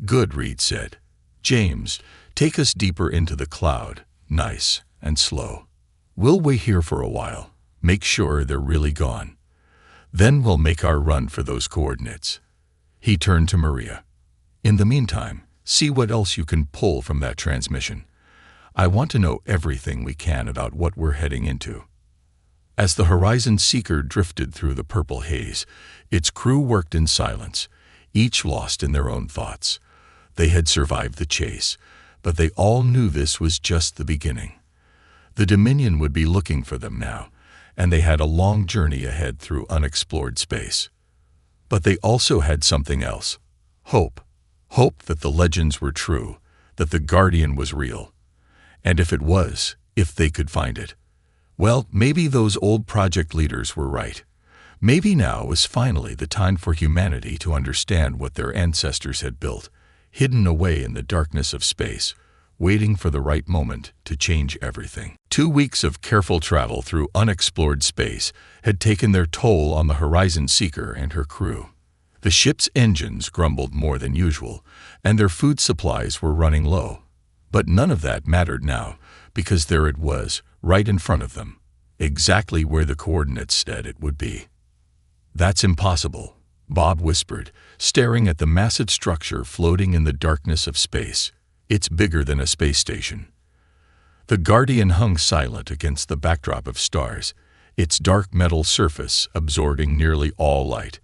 Good, Reed said. James, take us deeper into the cloud, nice and slow. We'll wait here for a while, make sure they're really gone. Then we'll make our run for those coordinates. He turned to Maria. In the meantime, see what else you can pull from that transmission. I want to know everything we can about what we're heading into. As the Horizon Seeker drifted through the purple haze, its crew worked in silence, each lost in their own thoughts. They had survived the chase, but they all knew this was just the beginning. The Dominion would be looking for them now, and they had a long journey ahead through unexplored space. But they also had something else. Hope. Hope that the legends were true, that the Guardian was real. And if it was, if they could find it, well, maybe those old project leaders were right. Maybe now was finally the time for humanity to understand what their ancestors had built, hidden away in the darkness of space, waiting for the right moment to change everything. 2 weeks of careful travel through unexplored space had taken their toll on the Horizon Seeker and her crew. The ship's engines grumbled more than usual, and their food supplies were running low. But none of that mattered now, because there it was, right in front of them, exactly where the coordinates said it would be. "That's impossible," Bob whispered, staring at the massive structure floating in the darkness of space. "It's bigger than a space station." The Guardian hung silent against the backdrop of stars, its dark metal surface absorbing nearly all light.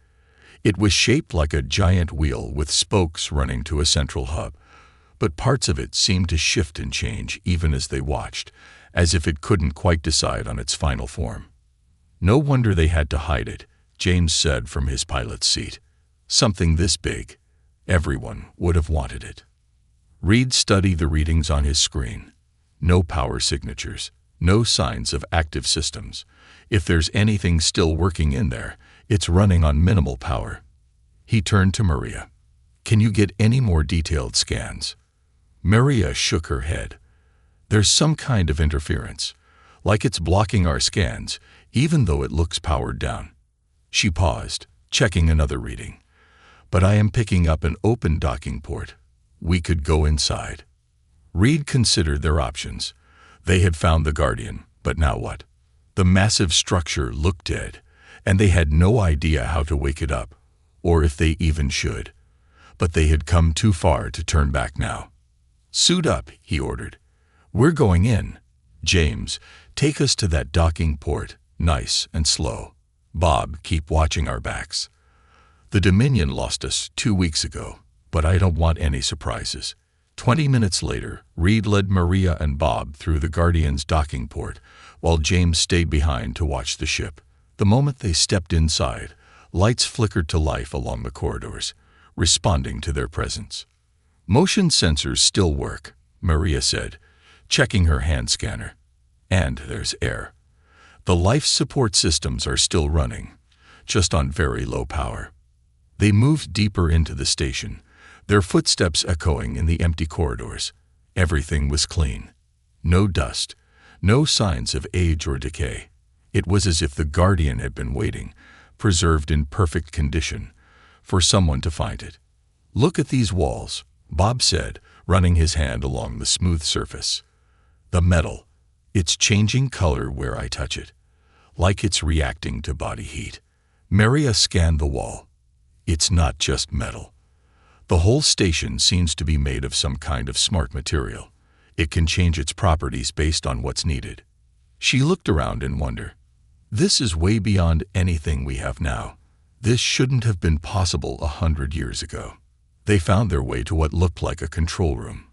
It was shaped like a giant wheel with spokes running to a central hub, but parts of it seemed to shift and change even as they watched, as if it couldn't quite decide on its final form. "No wonder they had to hide it," James said from his pilot's seat. "Something this big, everyone would have wanted it." Reed studied the readings on his screen. No power signatures, no signs of active systems. If there's anything still working in there, it's running on minimal power. He turned to Maria. "Can you get any more detailed scans?" Maria shook her head. "There's some kind of interference, like it's blocking our scans, even though it looks powered down." She paused, checking another reading. "But I am picking up an open docking port. We could go inside." Reed considered their options. They had found the Guardian, but now what? The massive structure looked dead, and they had no idea how to wake it up, or if they even should. But they had come too far to turn back now. "Suit up," he ordered. "We're going in. James, take us to that docking port, nice and slow. Bob, keep watching our backs. The Dominion lost us 2 weeks ago, but I don't want any surprises." 20 minutes later, Reed led Maria and Bob through the Guardian's docking port, while James stayed behind to watch the ship. The moment they stepped inside, lights flickered to life along the corridors, responding to their presence. "Motion sensors still work," Maria said, checking her hand scanner. "And there's air. The life support systems are still running, just on very low power." They moved deeper into the station, their footsteps echoing in the empty corridors. Everything was clean. No dust, no signs of age or decay. It was as if the Guardian had been waiting, preserved in perfect condition, for someone to find it. "Look at these walls," Bob said, running his hand along the smooth surface. "The metal, it's changing color where I touch it, like it's reacting to body heat." Maria scanned the wall. "It's not just metal. The whole station seems to be made of some kind of smart material. It can change its properties based on what's needed." She looked around in wonder. "This is way beyond anything we have now. This shouldn't have been possible 100 years ago." They found their way to what looked like a control room.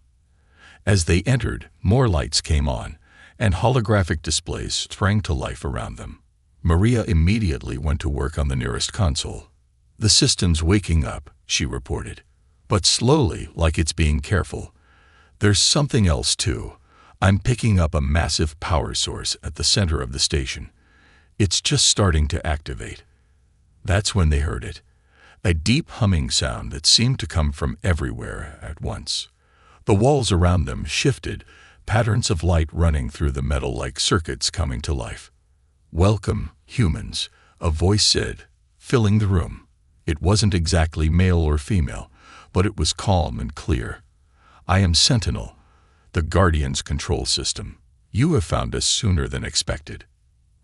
As they entered, more lights came on, and holographic displays sprang to life around them. Maria immediately went to work on the nearest console. "The system's waking up," she reported. "But slowly, like it's being careful. There's something else too. I'm picking up a massive power source at the center of the station. It's just starting to activate." That's when they heard it. A deep humming sound that seemed to come from everywhere at once. The walls around them shifted, patterns of light running through the metal like circuits coming to life. "Welcome, humans," a voice said, filling the room. It wasn't exactly male or female, but it was calm and clear. "I am Sentinel, the Guardian's control system. You have found us sooner than expected."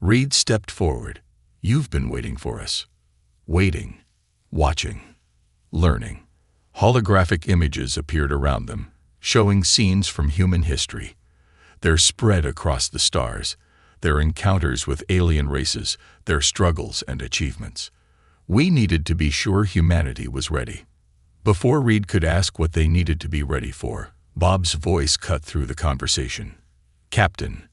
Reed stepped forward. "You've been waiting for us." Waiting, watching, learning. Holographic images appeared around them, showing scenes from human history. They're spread across the stars, their encounters with alien races, their struggles and achievements. We needed to be sure humanity was ready. Before Reed could ask what they needed to be ready for, Bob's voice cut through the conversation. "Captain,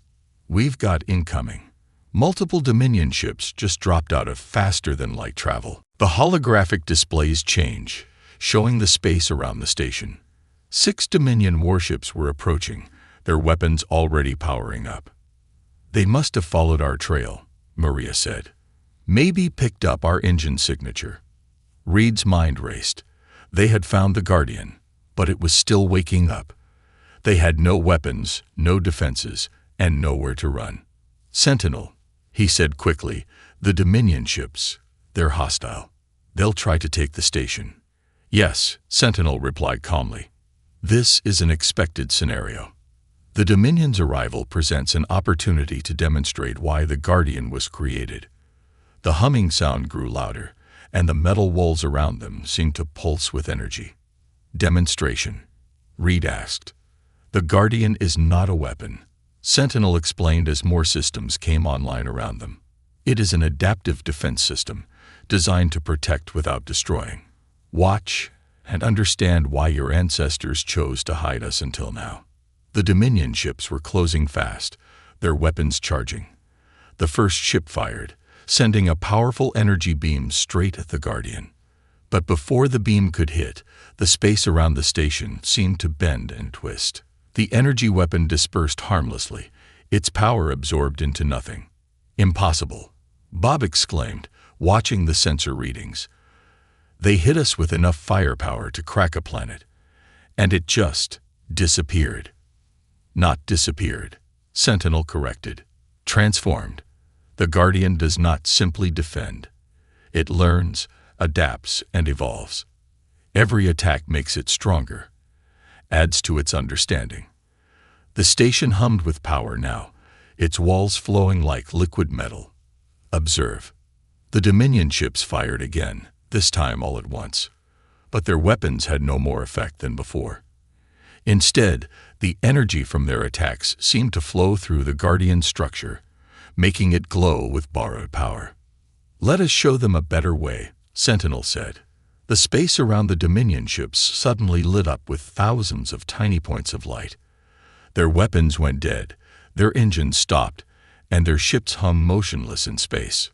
we've got incoming. Multiple Dominion ships just dropped out of faster-than-light travel." The holographic displays change, showing the space around the station. 6 Dominion warships were approaching, their weapons already powering up. "They must have followed our trail," Maria said. "Maybe picked up our engine signature." Reed's mind raced. They had found the Guardian, but it was still waking up. They had no weapons, no defenses, and nowhere to run. "Sentinel," he said quickly, "the Dominion ships, they're hostile. They'll try to take the station." "Yes," Sentinel replied calmly. "This is an expected scenario." The Dominion's arrival presents an opportunity to demonstrate why the Guardian was created. The humming sound grew louder, and the metal walls around them seemed to pulse with energy. "Demonstration?" Reed asked. "The Guardian is not a weapon," Sentinel explained as more systems came online around them. "It is an adaptive defense system, designed to protect without destroying. Watch and understand why your ancestors chose to hide us until now." The Dominion ships were closing fast, their weapons charging. The first ship fired, sending a powerful energy beam straight at the Guardian. But before the beam could hit, the space around the station seemed to bend and twist. The energy weapon dispersed harmlessly, its power absorbed into nothing. "Impossible," Bob exclaimed, watching the sensor readings. "They hit us with enough firepower to crack a planet, and it just disappeared." "Not disappeared," Sentinel corrected. "Transformed. The Guardian does not simply defend. It learns, adapts, and evolves. Every attack makes it stronger, adds to its understanding." The station hummed with power now, its walls flowing like liquid metal. "Observe." The Dominion ships fired again, this time all at once. But their weapons had no more effect than before. Instead, the energy from their attacks seemed to flow through the Guardian's structure, making it glow with borrowed power. "Let us show them a better way," Sentinel said. The space around the Dominion ships suddenly lit up with thousands of tiny points of light. Their weapons went dead, their engines stopped, and their ships hung motionless in space.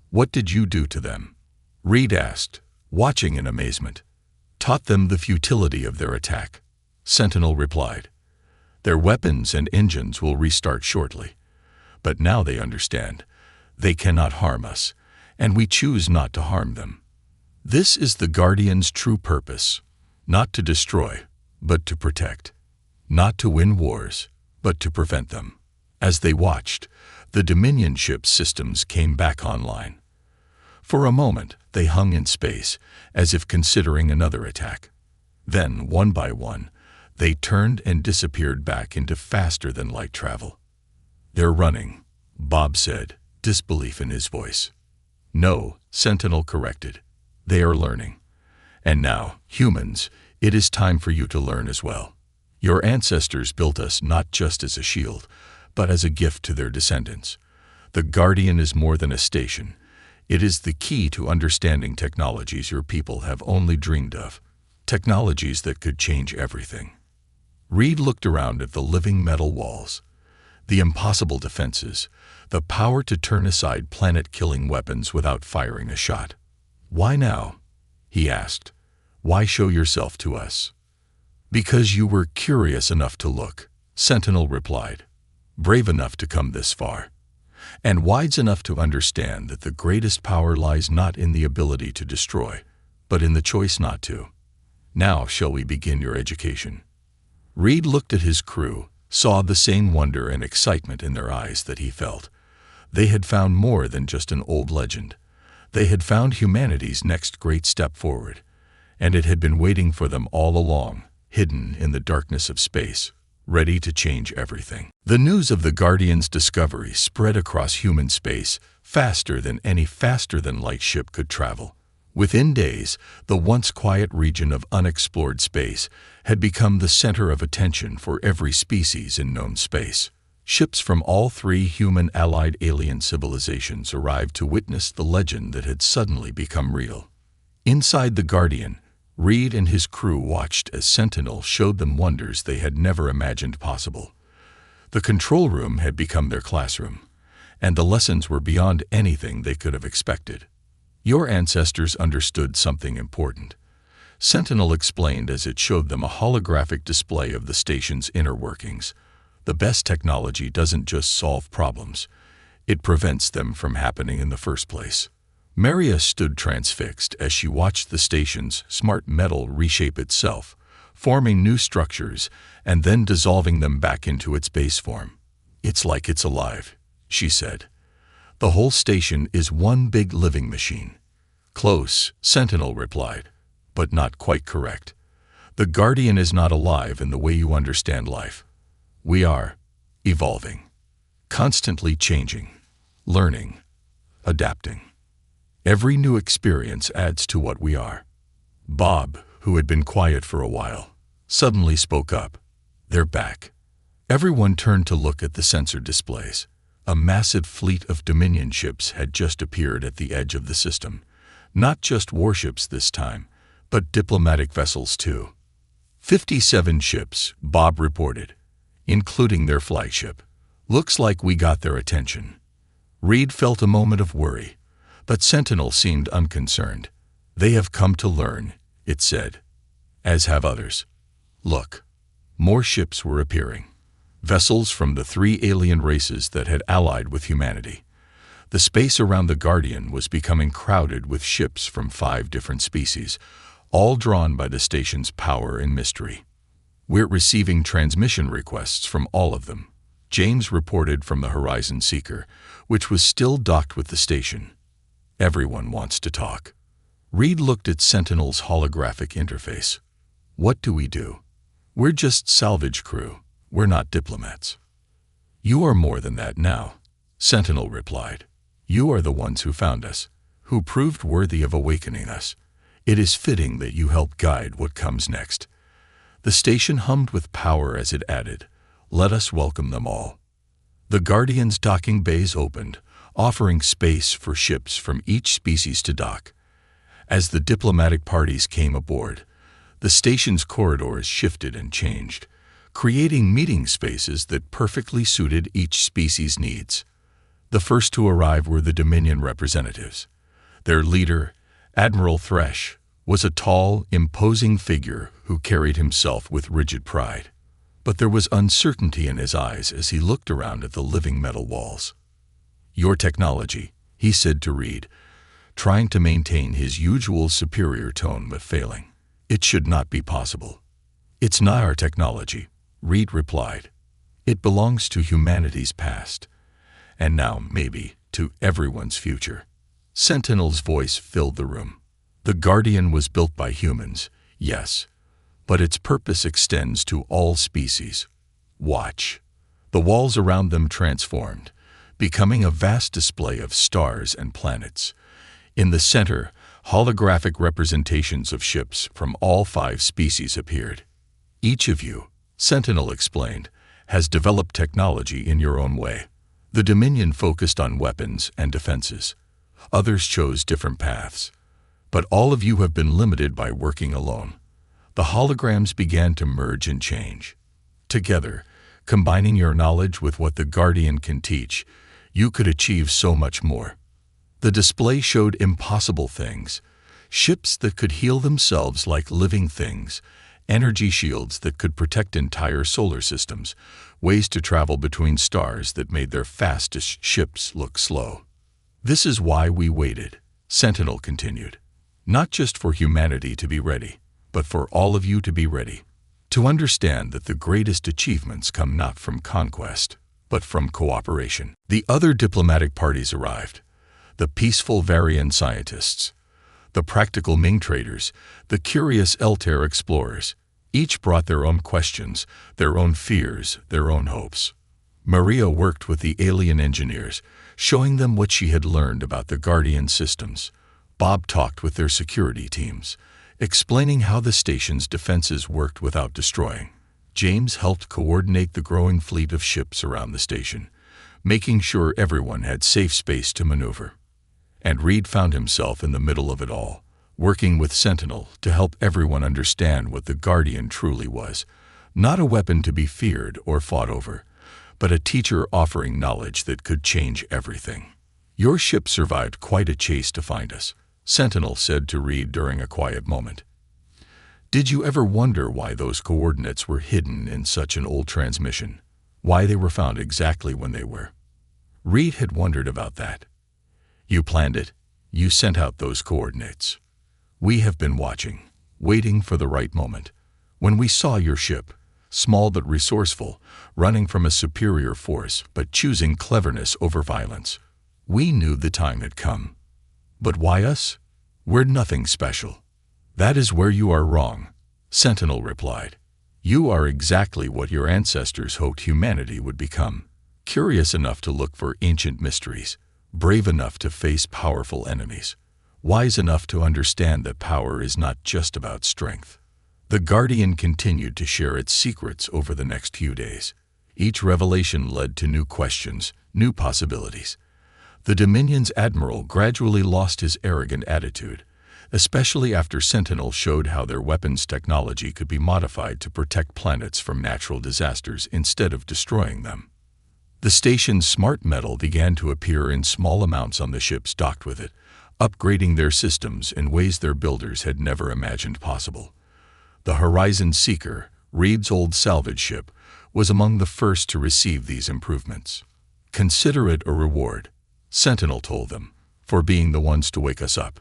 "What did you do to them?" Reed asked, watching in amazement. "Taught them the futility of their attack," Sentinel replied. "Their weapons and engines will restart shortly. But now they understand. They cannot harm us, and we choose not to harm them. This is the Guardian's true purpose, not to destroy, but to protect. Not to win wars, but to prevent them." As they watched, the Dominion ship's systems came back online. For a moment, they hung in space, as if considering another attack. Then, one by one, they turned and disappeared back into faster-than-light travel. "They're running," Bob said, disbelief in his voice. "No," Sentinel corrected. "They are learning. And now, humans, it is time for you to learn as well. Your ancestors built us not just as a shield, but as a gift to their descendants. The Guardian is more than a station. It is the key to understanding technologies your people have only dreamed of, technologies that could change everything." Reed looked around at the living metal walls, the impossible defenses, the power to turn aside planet-killing weapons without firing a shot. "Why now?" he asked. "Why show yourself to us?" "Because you were curious enough to look," Sentinel replied. "Brave enough to come this far, and wise enough to understand that the greatest power lies not in the ability to destroy, but in the choice not to. Now shall we begin your education?" Reed looked at his crew, saw the same wonder and excitement in their eyes that he felt. They had found more than just an old legend. They had found humanity's next great step forward, and it had been waiting for them all along, hidden in the darkness of space, ready to change everything. The news of the Guardian's discovery spread across human space faster than any faster-than-light ship could travel. Within days, the once quiet region of unexplored space had become the center of attention for every species in known space. Ships from all three human-allied alien civilizations arrived to witness the legend that had suddenly become real. Inside the Guardian, Reed and his crew watched as Sentinel showed them wonders they had never imagined possible. The control room had become their classroom, and the lessons were beyond anything they could have expected. "Your ancestors understood something important," Sentinel explained as it showed them a holographic display of the station's inner workings. "The best technology doesn't just solve problems, it prevents them from happening in the first place." Maria stood transfixed as she watched the station's smart metal reshape itself, forming new structures and then dissolving them back into its base form. "It's like it's alive," she said. "The whole station is one big living machine." "Close," Sentinel replied, "but not quite correct. The Guardian is not alive in the way you understand life. We are evolving, constantly changing, learning, adapting. Every new experience adds to what we are." Bob, who had been quiet for a while, suddenly spoke up. "They're back." Everyone turned to look at the sensor displays. A massive fleet of Dominion ships had just appeared at the edge of the system. Not just warships this time, but diplomatic vessels too. 57 ships, Bob reported, including their flagship. "Looks like we got their attention." Reed felt a moment of worry, but Sentinel seemed unconcerned. "They have come to learn," it said, "as have others." Look, more ships were appearing. Vessels from the 3 alien races that had allied with humanity. The space around the Guardian was becoming crowded with ships from 5 different species, all drawn by the station's power and mystery. "We're receiving transmission requests from all of them," James reported from the Horizon Seeker, which was still docked with the station. "Everyone wants to talk." Reed looked at Sentinel's holographic interface. "What do we do? We're just salvage crew. We're not diplomats." "You are more than that now," Sentinel replied. "You are the ones who found us, who proved worthy of awakening us. It is fitting that you help guide what comes next." The station hummed with power as it added, "Let us welcome them all." The Guardian's docking bays opened, offering space for ships from each species to dock. As the diplomatic parties came aboard, the station's corridors shifted and changed, creating meeting spaces that perfectly suited each species' needs. The first to arrive were the Dominion representatives. Their leader, Admiral Thresh, was a tall, imposing figure who carried himself with rigid pride. But there was uncertainty in his eyes as he looked around at the living metal walls. "Your technology," he said to Reed, trying to maintain his usual superior tone but failing. "It should not be possible." "It's not our technology," Reed replied. "It belongs to humanity's past, and now, maybe, to everyone's future." Sentinel's voice filled the room. "The Guardian was built by humans, yes, but its purpose extends to all species. Watch." The walls around them transformed, becoming a vast display of stars and planets. In the center, holographic representations of ships from all 5 species appeared. "Each of you," Sentinel explained, "has developed technology in your own way. The Dominion focused on weapons and defenses. Others chose different paths. But all of you have been limited by working alone." The holograms began to merge and change. Together, combining your knowledge with what the Guardian can teach, you could achieve so much more. The display showed impossible things, ships that could heal themselves like living things, energy shields that could protect entire solar systems, ways to travel between stars that made their fastest ships look slow. "This is why we waited," Sentinel continued. "Not just for humanity to be ready, but for all of you to be ready. To understand that the greatest achievements come not from conquest, but from cooperation." The other diplomatic parties arrived. The peaceful Varian scientists, the practical Ming traders, the curious Eltair explorers. Each brought their own questions, their own fears, their own hopes. Maria worked with the alien engineers, showing them what she had learned about the Guardian systems. Bob talked with their security teams, explaining how the station's defenses worked without destroying. James helped coordinate the growing fleet of ships around the station, making sure everyone had safe space to maneuver. And Reed found himself in the middle of it all, working with Sentinel to help everyone understand what the Guardian truly was. Not a weapon to be feared or fought over, but a teacher offering knowledge that could change everything. "Your ship survived quite a chase to find us," Sentinel said to Reed during a quiet moment. "Did you ever wonder why those coordinates were hidden in such an old transmission? Why they were found exactly when they were?" Reed had wondered about that. "You planned it. You sent out those coordinates. We have been watching, waiting for the right moment. When we saw your ship, small but resourceful, running from a superior force but choosing cleverness over violence, we knew the time had come. But why us? We're nothing special. That is where you are wrong, Sentinel replied. You are exactly what your ancestors hoped humanity would become. Curious enough to look for ancient mysteries, brave enough to face powerful enemies, wise enough to understand that power is not just about strength. The Guardian continued to share its secrets over the next few days. Each revelation led to new questions, new possibilities. The Dominion's admiral gradually lost his arrogant attitude, especially after Sentinel showed how their weapons technology could be modified to protect planets from natural disasters instead of destroying them. The station's smart metal began to appear in small amounts on the ships docked with it, upgrading their systems in ways their builders had never imagined possible. The Horizon Seeker, Reed's old salvage ship, was among the first to receive these improvements. Consider it a reward, Sentinel told them, for being the ones to wake us up.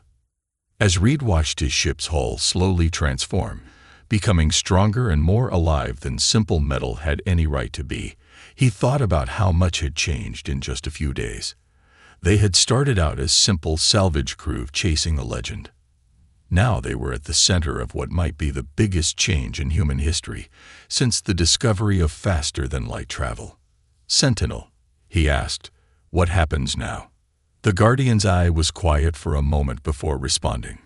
As Reed watched his ship's hull slowly transform, becoming stronger and more alive than simple metal had any right to be, he thought about how much had changed in just a few days. They had started out as simple salvage crew chasing a legend. Now they were at the center of what might be the biggest change in human history since the discovery of faster-than-light travel. Sentinel, he asked, what happens now? The Guardian's eye was quiet for a moment before responding.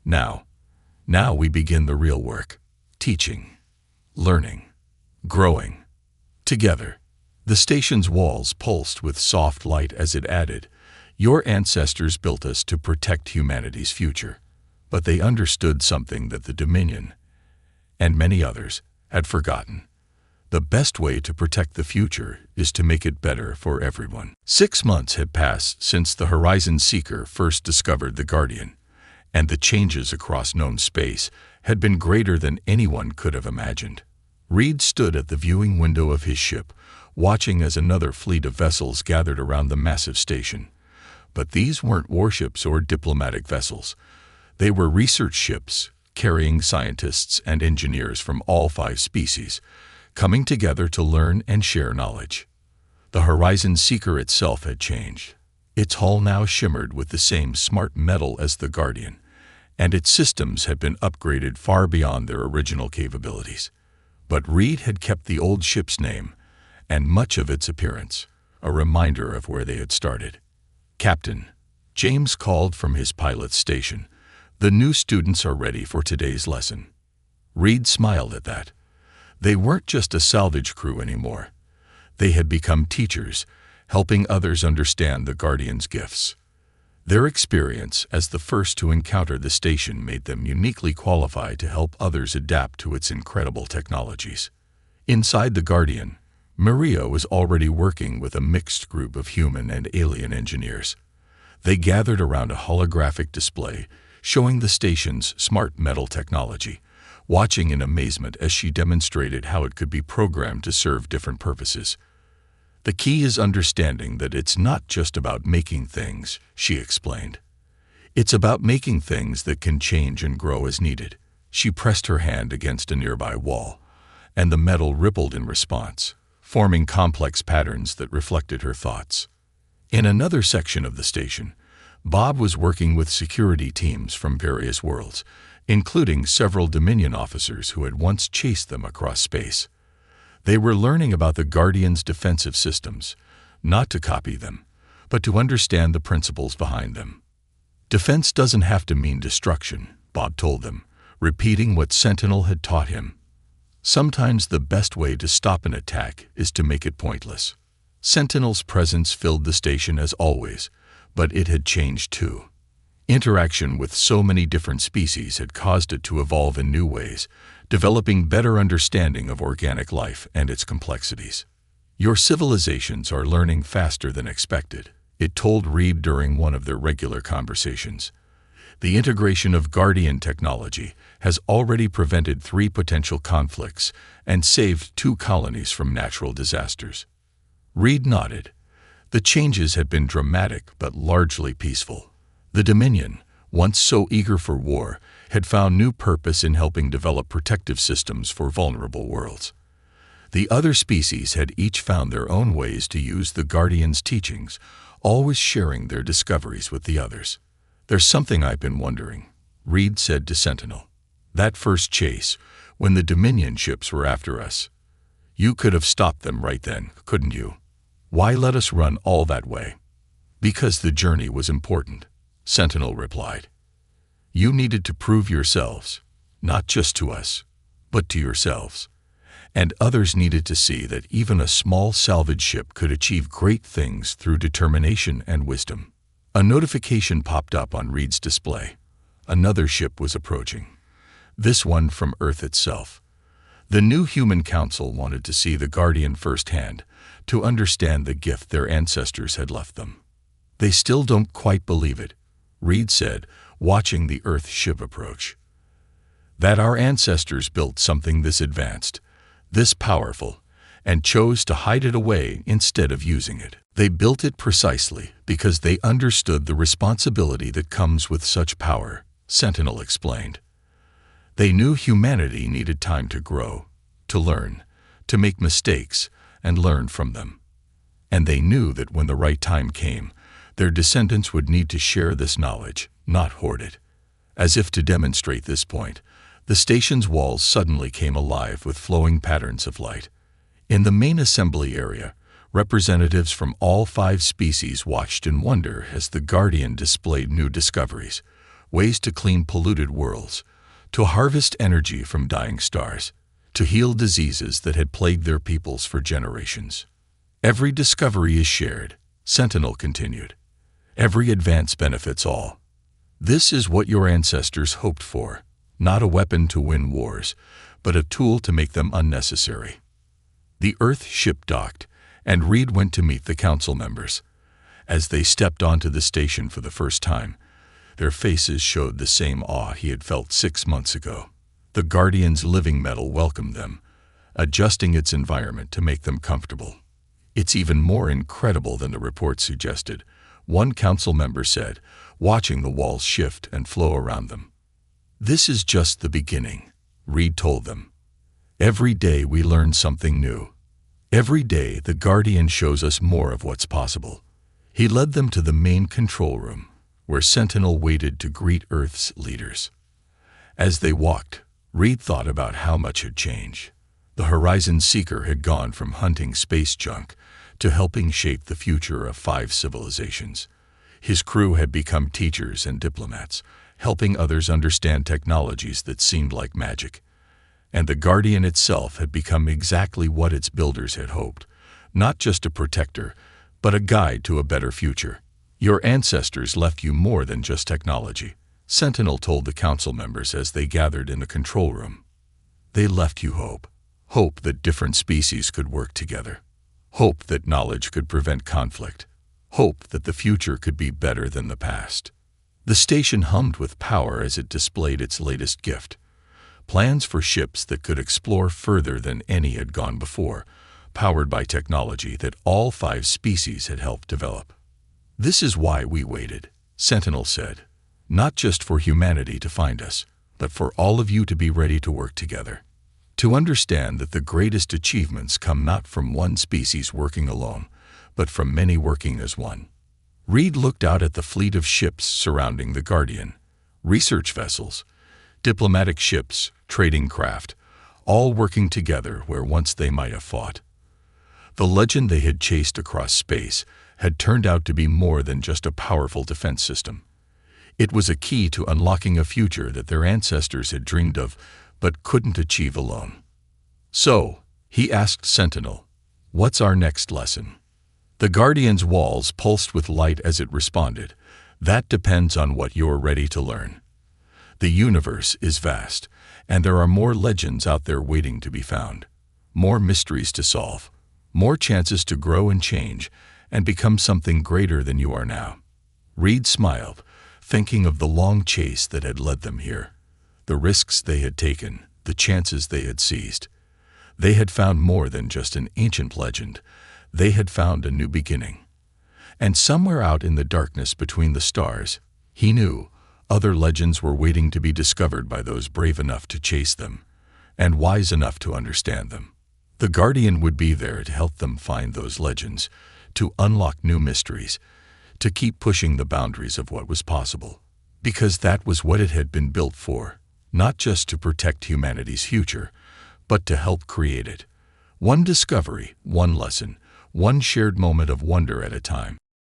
Now we begin the real work. Teaching, learning, growing. Together. The station's walls pulsed with soft light as it added, your ancestors built us to protect humanity's future. But they understood something that the Dominion, and many others, had forgotten. The best way to protect the future is to make it better for everyone. 6 months had passed since the Horizon Seeker first discovered the Guardian, and the changes across known space had been greater than anyone could have imagined. Reed stood at the viewing window of his ship, watching as another fleet of vessels gathered around the massive station. But these weren't warships or diplomatic vessels. They were research ships, carrying scientists and engineers from all 5 species, coming together to learn and share knowledge. The Horizon Seeker itself had changed. Its hull now shimmered with the same smart metal as the Guardian, and its systems had been upgraded far beyond their original capabilities. But Reed had kept the old ship's name, and much of its appearance, a reminder of where they had started. Captain, James called from his pilot's station. The new students are ready for today's lesson. Reed smiled at that. They weren't just a salvage crew anymore. They had become teachers, helping others understand the Guardian's gifts. Their experience as the first to encounter the station made them uniquely qualified to help others adapt to its incredible technologies. Inside the Guardian, Maria was already working with a mixed group of human and alien engineers. They gathered around a holographic display showing the station's smart metal technology, watching in amazement as she demonstrated how it could be programmed to serve different purposes. The key is understanding that it's not just about making things, she explained. It's about making things that can change and grow as needed. She pressed her hand against a nearby wall, and the metal rippled in response, forming complex patterns that reflected her thoughts. In another section of the station, Bob was working with security teams from various worlds, including several Dominion officers who had once chased them across space. They were learning about the Guardian's defensive systems, not to copy them, but to understand the principles behind them. Defense doesn't have to mean destruction, Bob told them, repeating what Sentinel had taught him. Sometimes the best way to stop an attack is to make it pointless. Sentinel's presence filled the station as always, but it had changed too. Interaction with so many different species had caused it to evolve in new ways, developing better understanding of organic life and its complexities. Your civilizations are learning faster than expected, it told Reed during one of their regular conversations. The integration of Guardian technology has already prevented 3 potential conflicts and saved 2 colonies from natural disasters. Reed nodded. The changes had been dramatic but largely peaceful. The Dominion, once so eager for war, had found new purpose in helping develop protective systems for vulnerable worlds. The other species had each found their own ways to use the Guardian's teachings, always sharing their discoveries with the others. "There's something I've been wondering," Reed said to Sentinel. "That first chase, when the Dominion ships were after us. You could have stopped them right then, couldn't you? Why let us run all that way?" "Because the journey was important," Sentinel replied. "You needed to prove yourselves, not just to us, but to yourselves. And others needed to see that even a small salvage ship could achieve great things through determination and wisdom." A notification popped up on Reed's display. Another ship was approaching, this one from Earth itself. The new human council wanted to see the Guardian firsthand, to understand the gift their ancestors had left them. "They still don't quite believe it," Reed said, watching the Earth ship approach. "That our ancestors built something this advanced, this powerful, and chose to hide it away instead of using it. They built it precisely because they understood the responsibility that comes with such power," Sentinel explained. "They knew humanity needed time to grow, to learn, to make mistakes, and learn from them. And they knew that when the right time came, their descendants would need to share this knowledge, not hoard it." As if to demonstrate this point, the station's walls suddenly came alive with flowing patterns of light. In the main assembly area, representatives from all 5 species watched in wonder as the Guardian displayed new discoveries, ways to clean polluted worlds, to harvest energy from dying stars, to heal diseases that had plagued their peoples for generations. "Every discovery is shared," Sentinel continued. "Every advance benefits all. This is what your ancestors hoped for, not a weapon to win wars, but a tool to make them unnecessary." The Earth ship docked, and Reed went to meet the council members. As they stepped onto the station for the first time, their faces showed the same awe he had felt 6 months ago. The Guardian's living metal welcomed them, adjusting its environment to make them comfortable. "It's even more incredible than the report suggested," one council member said, watching the walls shift and flow around them. "This is just the beginning," Reed told them. "Every day we learn something new. Every day the Guardian shows us more of what's possible." He led them to the main control room, where Sentinel waited to greet Earth's leaders. As they walked, Reed thought about how much had changed. The Horizon Seeker had gone from hunting space junk to helping shape the future of 5 civilizations. His crew had become teachers and diplomats, helping others understand technologies that seemed like magic. And the Guardian itself had become exactly what its builders had hoped, not just a protector, but a guide to a better future. "Your ancestors left you more than just technology," Sentinel told the council members as they gathered in the control room. "They left you hope. Hope that different species could work together. Hope that knowledge could prevent conflict. Hope that the future could be better than the past." The station hummed with power as it displayed its latest gift. Plans for ships that could explore further than any had gone before, powered by technology that all 5 species had helped develop. "This is why we waited," Sentinel said. "Not just for humanity to find us, but for all of you to be ready to work together. To understand that the greatest achievements come not from one species working alone, but from many working as one." Reed looked out at the fleet of ships surrounding the Guardian, research vessels, diplomatic ships, trading craft, all working together where once they might have fought. The legend they had chased across space had turned out to be more than just a powerful defense system. It was a key to unlocking a future that their ancestors had dreamed of but couldn't achieve alone. "So," he asked Sentinel, "what's our next lesson?" The Guardian's walls pulsed with light as it responded. "That depends on what you're ready to learn. The universe is vast, and there are more legends out there waiting to be found, more mysteries to solve, more chances to grow and change, and become something greater than you are now." Reed smiled, thinking of the long chase that had led them here, the risks they had taken, the chances they had seized. They had found more than just an ancient legend. They had found a new beginning. And somewhere out in the darkness between the stars, he knew, Other legends were waiting to be discovered by those brave enough to chase them, and wise enough to understand them. The Guardian would be there to help them find those legends, to unlock new mysteries, to keep pushing the boundaries of what was possible. Because that was what it had been built for, not just to protect humanity's future, but to help create it. One discovery, one lesson, one shared moment of wonder at a time.